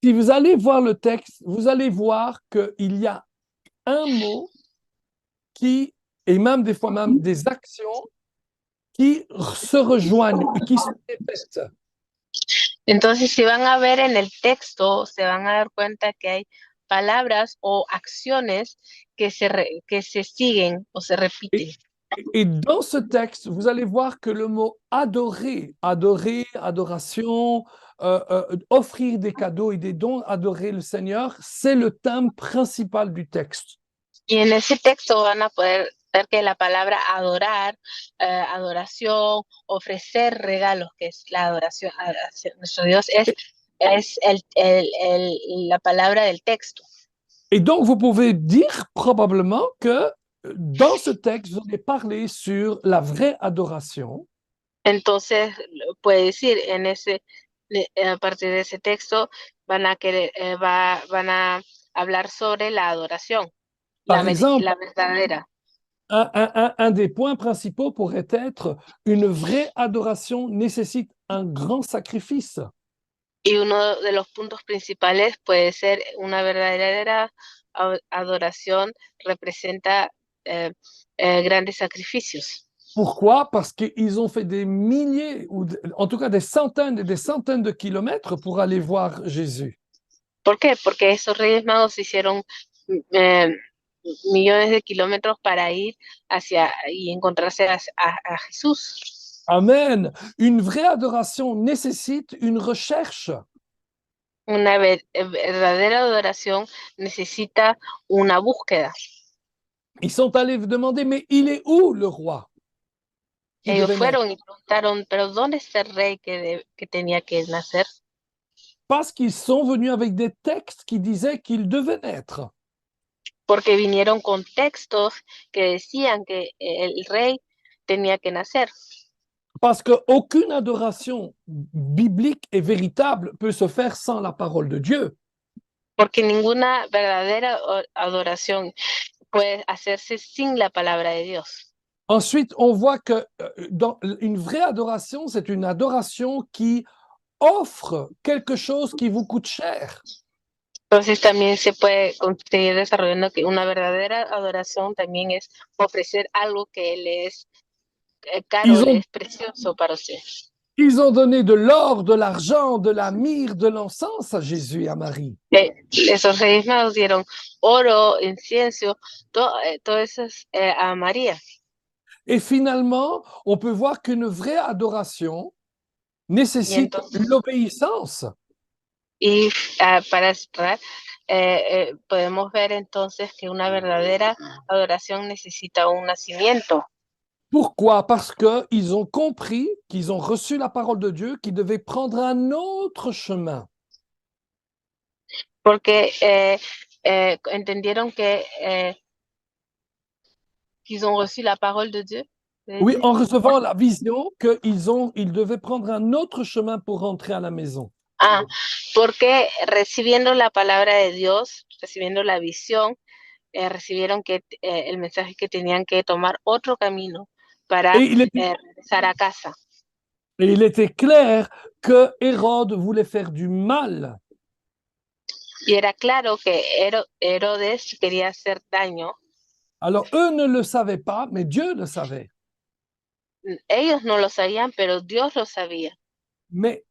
Si vous allez voir le texte, vous allez voir qu'il y a un mot qui, et même des fois même des actions qui se rejoignent et qui se répètent. Entonces, si van a ver en el texto, se van a dar cuenta que hay palabras o acciones que se siguen o se repiten. Et dans ce texte, vous allez voir que le mot adorer, adorer, adoration, offrir des cadeaux et des dons, adorer le Seigneur, c'est le thème principal du texte. Y en ese texto van a poder ver que la palabra adorar, adoración, ofrecer regalos, que es la adoración hacia nuestro Dios, es la palabra del texto. Et donc, vous pouvez dire probablement que dans ce texte, vous allez parler sur la vraie adoration. Entonces, puede decir, a partir de ese texto, van a hablar sobre la adoración, Par exemple, la verdadera. Un des points principaux pourrait être une vraie adoration nécessite un grand sacrifice. Y uno de los puntos principales puede ser una verdadera adoración representa grandes sacrificios. Pourquoi? Parce qu'ils ont fait des milliers, ou en tout cas des centaines et des centaines de kilomètres pour aller voir Jésus. ¿Por qué? Porque esos Reyes Magos hicieron millones de kilómetros para ir hacia y encontrarse a Jesús. Amen. Une vraie adoration nécessite une recherche. Una verdadera adoración necesita una búsqueda. Ils sont allés demander, mais il est où le roi? Ellos fueron y preguntaron, pero ¿dónde está el rey que tenía que nacer? Parce qu'ils sont venus avec des textes qui disaient qu'il devait naître. Porque vinieron con textos que decían que el rey tenía que nacer. Parce qu'aucune adoration biblique et véritable peut se faire sans la parole de Dieu. Porque ninguna verdadera adoración puede hacerse sin la palabra de Dios. Ensuite, on voit que une vraie adoration, c'est une adoration qui offre quelque chose qui vous coûte cher. Entonces también se puede seguir desarrollando que una verdadera adoración también es ofrecer algo que le es caro, le es precioso para usted. Ils ont donné de l'or, de l'argent, de la myrrhe, de l'encens à Jésus et à Marie. Esos reyes magos dieron oro, incienso, todo eso a María. Et finalement, on peut voir qu'une vraie adoration nécessite l'obéissance. Y para cerrar, podemos ver entonces que una verdadera adoración necesita un nacimiento. Pourquoi? Parce qu'ils ont compris, qu'ils ont reçu la parole de Dieu, qu'ils devaient prendre un autre chemin. Porque entendieron qu'ils ont reçu la parole de Dieu. Oui, en recevant la vision, qu'ils devaient prendre un autre chemin pour rentrer à la maison. Porque recibiendo la palabra de Dios, recibiendo la visión, recibieron que el mensaje que tenían que tomar otro camino para regresar a casa. Et il était clair que Hérode voulait faire du mal. Y era claro que Herodes quería hacer daño Alors, eux ne le savaient pas, mais Dieu le savait. Ellos no lo sabían, pero Dios lo sabía. Mais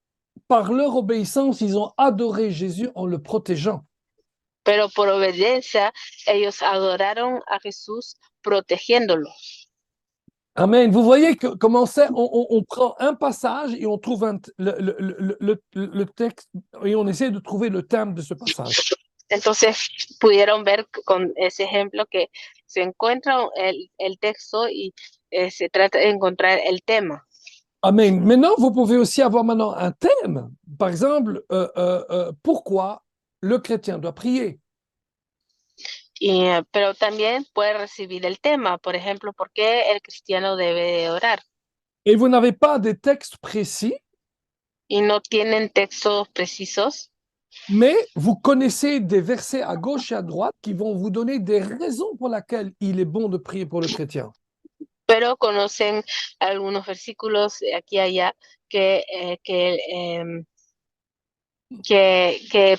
par leur obéissance, ils ont adoré Jésus en le protégeant. Pero por obediencia, ellos adoraron a Jesús protegiéndolo. Amen. Vous voyez que, comment c'est, on prend un passage et on trouve le texte et on essaie de trouver le thème de ce passage. Entonces pudieron ver con ese ejemplo que se encuentra el texto y se trata de encontrar el tema. Amen. Maintenant, vous pouvez aussi avoir maintenant un thème. Par exemple, pourquoi le chrétien doit prier? Pero también puede recibir el tema, por ejemplo, ¿por qué el cristiano debe de orar? Et vous n'avez pas des textes précis, Y no tienen textos precisos, mais vous connaissez des versets à gauche et à droite qui vont vous donner des raisons pour lesquelles il est bon de prier pour le chrétien. pero conocen algunos versículos aquí y allá que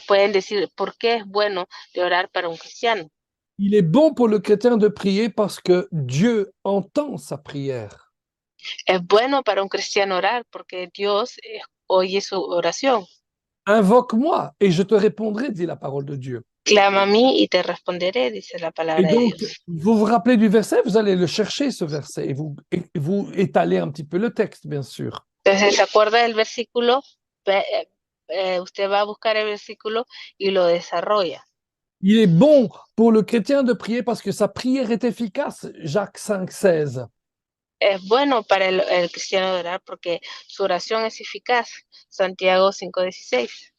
pueden decir por qué es bueno de orar para un cristiano. Il est bon pour le chrétien de prier parce que Dieu entend sa prière. Es bueno para un cristiano orar porque Dios oye su oración. Invoque-moi et je te répondrai, dit la parole de Dieu. Clama a mí y te responderé, dice la Et palabra de donc, Dios. vous vous rappelez du verset, vous allez le chercher, ce verset, et vous étalez un petit peu le texte, bien sûr. Entonces, ¿se acuerda del versículo? Usted va a buscar el versículo y lo desarrolla. Il est bon pour le chrétien de prier parce que sa prière est efficace, Jacques 5,16. Es bueno para el cristiano de orar porque su oración es eficaz. Santiago 5:16.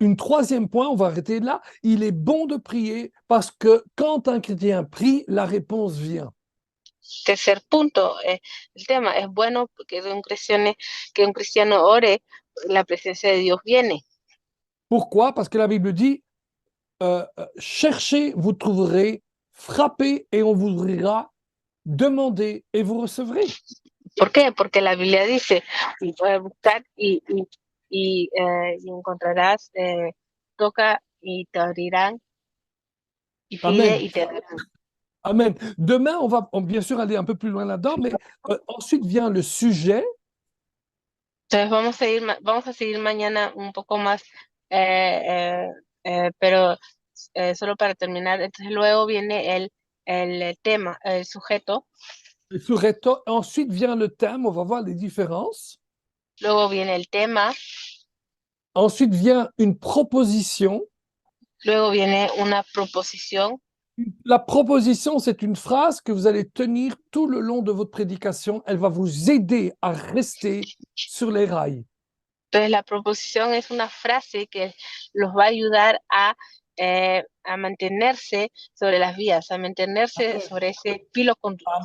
Une troisième point, on va arrêter là. Il est bon de prier parce que quand un chrétien prie, la réponse vient. Tercer punto, el tema es bueno que un cristiano ore, la presencia de Dios viene. Pourquoi? Parce que la Bible dit cherchez, vous trouverez, frappez et on vous ouvrira, demandez et vous recevrez. ¿Por qué? Porque la Biblia dice, buscar y encontrarás, toca y te abrirán, y pide Amen. y te darán. Amen. Demain, on va bien sûr aller un peu plus loin là-dedans, mais ensuite vient le sujet. Entonces vamos a seguir mañana un poco más, pero solo para terminar. Entonces luego viene el tema, el sujeto. Ensuite vient le thème, on va voir les différences. Luego viene el tema. Ensuite vient une proposition. Luego viene una proposición. La proposition, c'est une phrase que vous allez tenir tout le long de votre prédication. Elle va vous aider à rester sur les rails. Entonces la proposición es una frase que los va a ayudar a mantenerse sobre las vías, a mantenerse sobre ese hilo conductor.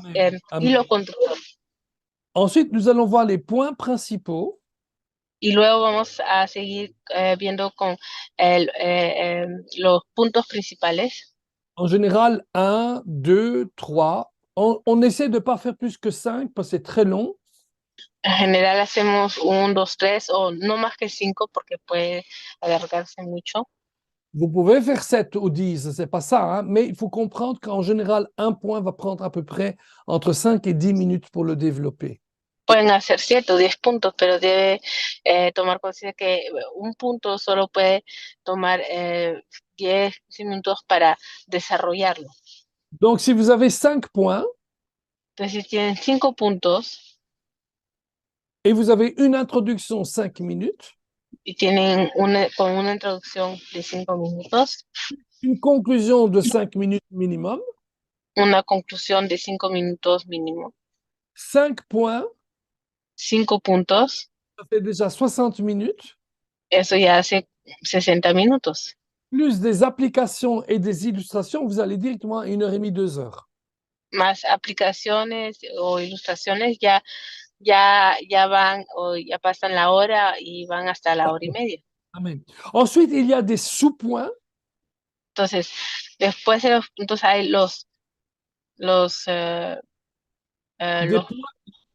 Ensuite, nous allons voir les points principaux. Y luego vamos a seguir viendo con los puntos principales. En général, 1, 2, 3. On essaie de ne pas faire plus que 5 parce que c'est très long. En general hacemos 1, 2, 3 o no más que 5 porque puede alargarse mucho. Vous pouvez faire 7 ou 10, c'est pas ça, hein? Mais il faut comprendre qu'en général, un point va prendre à peu près entre 5 et 10 minutes pour le développer. Pueden hacer 7 o 10 puntos, pero debe tomar conciencia que un punto solo puede tomar 10 minutos para desarrollarlo. Donc, si vous avez 5 points Entonces, si tienen 5 puntos et vous avez une introduction 5 minutes, y tienen con una introducción de 5 minutos, une conclusion de 5 minutes minimum, una conclusión de 5 minutos mínimo, 5 points, 5 puntos, ça fait déjà 60 minutes, eso ya hace 60 minutos. plus des applications et des illustrations, vous allez directement à 1h30, 2h. Más aplicaciones o ilustraciones ya van o ya pasan la hora y van hasta la hora y media. Amen. Ensuite, il y a des sous-points. Entonces, después de los puntos hay los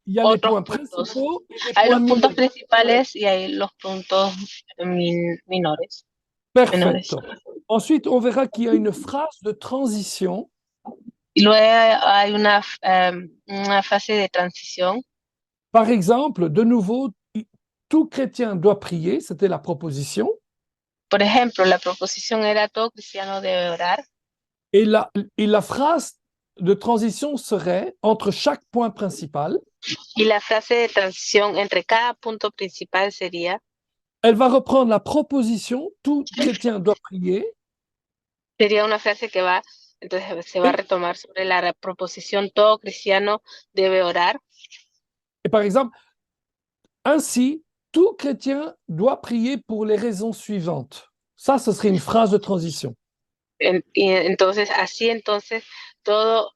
Il y a les otros points puntos. principaux et les Hay points los puntos mineurs. principales y hay los puntos menores. Perfecto. Ensuite, on verra qu'il y a une phrase de transition. Y luego hay una fase de transición. Par exemple, de nouveau, tout chrétien doit prier, c'était la proposition. Por ejemplo, la proposición era todo cristiano debe orar. Et la phrase de transition serait, entre chaque point principal, Y la frase de transición entre cada punto principal sería, elle va reprendre la proposition, tout chrétien doit prier, sería una frase que va, entonces se va a retomar sobre la proposición todo cristiano debe orar. et par exemple, ainsi, tout chrétien doit prier pour les raisons suivantes. Ça, ce serait une phrase de transition. Y entonces, así entonces, todo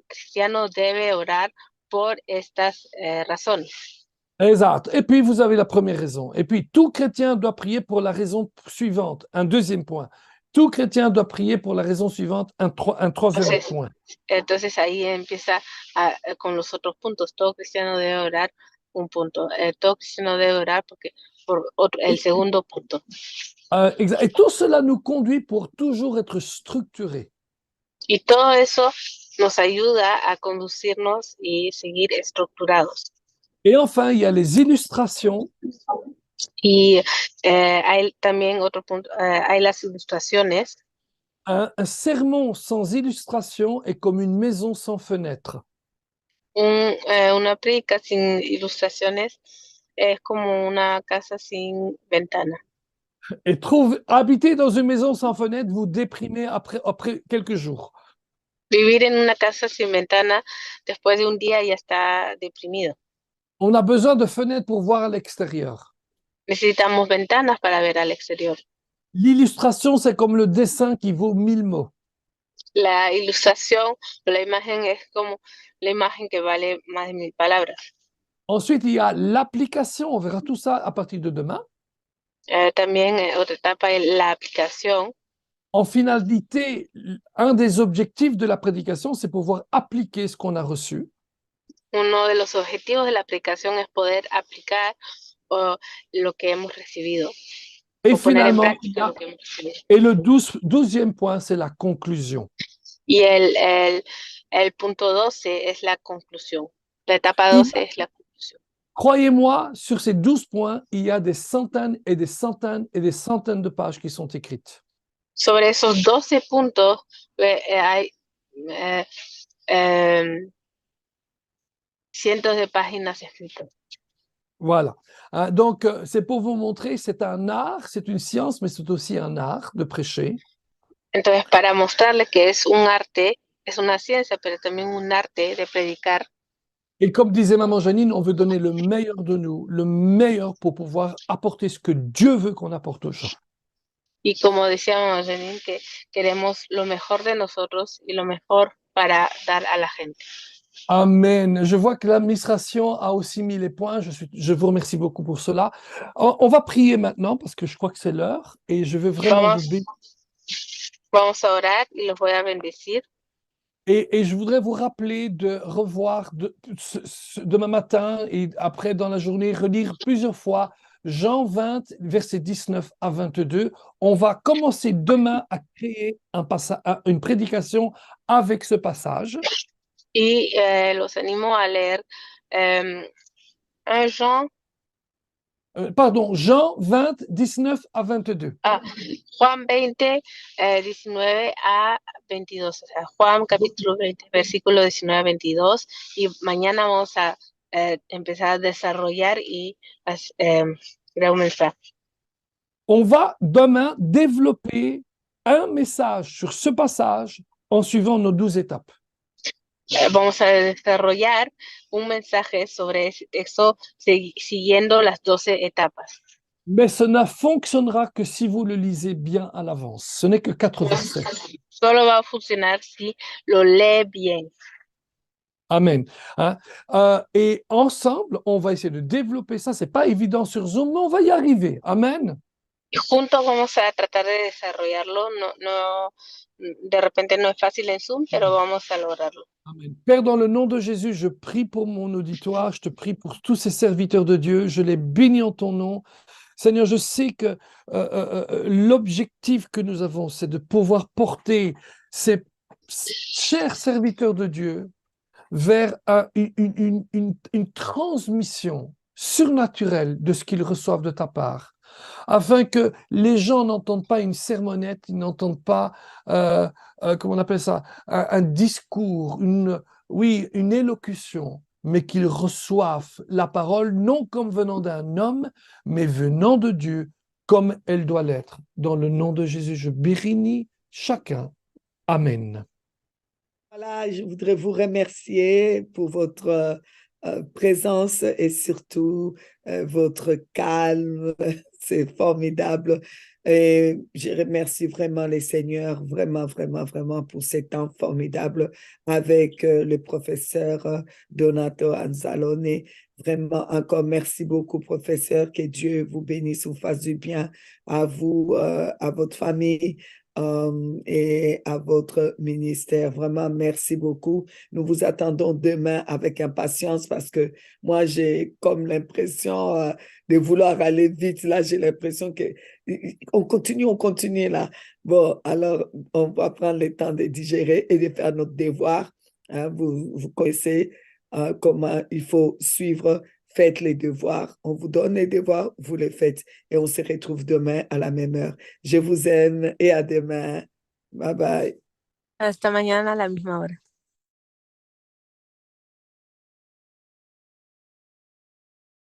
cristiano debe orar por estas razones. Exact. Et puis, vous avez la première raison. Et puis, tout chrétien doit prier pour la raison suivante. Un deuxième point. Tout chrétien doit prier pour la raison suivante. Un troisième point. Entonces, ahí empieza con los otros puntos. Todo cristiano debe orar un punto. Todo cristiano debe orar por el segundo punto. Exact. Et tout cela nous conduit pour toujours être structurés. Y todo eso nos ayuda a conducirnos y seguir estructurados. Et enfin, il y a les illustrations. Y hay también otro punto, hay las ilustraciones. Un sermon sans illustration est comme une maison sans fenêtre. Una prédica sin ilustraciones es como una casa sin ventana. Et habiter dans une maison sans fenêtre, vous déprimez après quelques jours. Vivir en una casa sin ventana, después de un día ya está deprimido. On a besoin de fenêtres pour voir à l'extérieur. Necesitamos ventanas para ver al exterior. L'illustration, c'est comme le dessin qui vaut 1000 mots. La ilustración, la imagen es como la imagen que vale más de 1000 palabras. Ensuite, il y a l'application. On verra tout ça à partir de demain. También otra etapa es la aplicación. En finalité, un des objectifs de la prédication, c'est pouvoir appliquer ce qu'on a reçu. Uno de los objetivos de la aplicación es poder aplicar lo que hemos recibido. Et finalement, Lo que hemos recibido. et le 12e point, c'est la conclusion. Y el punto 12 es la conclusión. La etapa 12 es la conclusión. Croyez-moi, sur ces 12 points, il y a des centaines et des centaines et des centaines de pages qui sont écrites. Sobre esos 12 puntos hay cientos de páginas escritas. Voilà. Donc, c'est pour vous montrer, c'est un art, c'est une science, mais c'est aussi un art de prêcher. Entonces, para mostrarles que es un arte, es una ciencia, pero también un arte de predicar. Et comme disait Maman Janine, on veut donner le meilleur de nous, le meilleur pour pouvoir apporter ce que Dieu veut qu'on apporte aux gens. Y como decía Maman Janine, que queremos lo mejor de nosotros y lo mejor para dar a la gente. Amen. Je vois que l'administration a aussi mis les points. Je vous remercie beaucoup pour cela. On va prier maintenant parce que je crois que c'est l'heure et je veux vraiment vous bénir. Vamos a orar y los voy a bendecir. Et je voudrais vous rappeler de revoir demain matin et après dans la journée, relire plusieurs fois Jean 20, versets 19 à 22. On va commencer demain à créer une prédication avec ce passage. Y los animo a leer Jean 20, 19 à 22. Juan 20, 19 a 22. O sea, Juan capítulo 20, versículo 19 a 22. Y mañana vamos a empezar a desarrollar y crear un mensaje. On va demain développer un message sur ce passage en suivant nos 12 étapes. Vamos a desarrollar un mensaje sobre eso siguiendo las 12 etapas. Mais ça ne fonctionnera que si vous le lisez bien à l'avance. Ce n'est que 4 versets. Solo va a funcionar si lo lee bien. Amen. Et ensemble, on va essayer de développer ça. C'est pas évident sur Zoom, mais on va y arriver. Amen. Y juntos vamos a tratar de desarrollarlo. De repente no es fácil en Zoom, pero vamos a lograrlo. Amen. Père, dans le nom de Jésus, je prie pour mon auditoire, je te prie pour tous ces serviteurs de Dieu, je les bénis en ton nom. Seigneur, je sais que l'objectif que nous avons, c'est de pouvoir porter ces chers serviteurs de Dieu vers une transmission surnaturelle de ce qu'ils reçoivent de ta part, afin que les gens n'entendent pas une sermonnette, ils n'entendent pas, comment on appelle ça, un discours, une élocution, mais qu'ils reçoivent la parole non comme venant d'un homme, mais venant de Dieu, comme elle doit l'être. Dans le nom de Jésus, je bénis chacun. Amen. Voilà, je voudrais vous remercier pour votre présence et surtout votre calme. C'est formidable. Et je remercie vraiment les seigneurs, vraiment, vraiment, vraiment pour ces temps formidables avec le professeur Donato Anzalone. Vraiment, encore merci beaucoup, professeur. Que Dieu vous bénisse, vous fasse du bien à vous, à votre famille. Et à votre ministère. Vraiment, merci beaucoup. Nous vous attendons demain avec impatience parce que moi, j'ai comme l'impression de vouloir aller vite. Là, j'ai l'impression qu'on continue là. Bon, alors, on va prendre le temps de digérer et de faire notre devoir. Hein, vous connaissez comment il faut suivre. Faites les devoirs. On vous donne les devoirs, vous les faites. Et on se retrouve demain à la même heure. Je vous aime et à demain. Bye bye. Hasta mañana a la misma hora.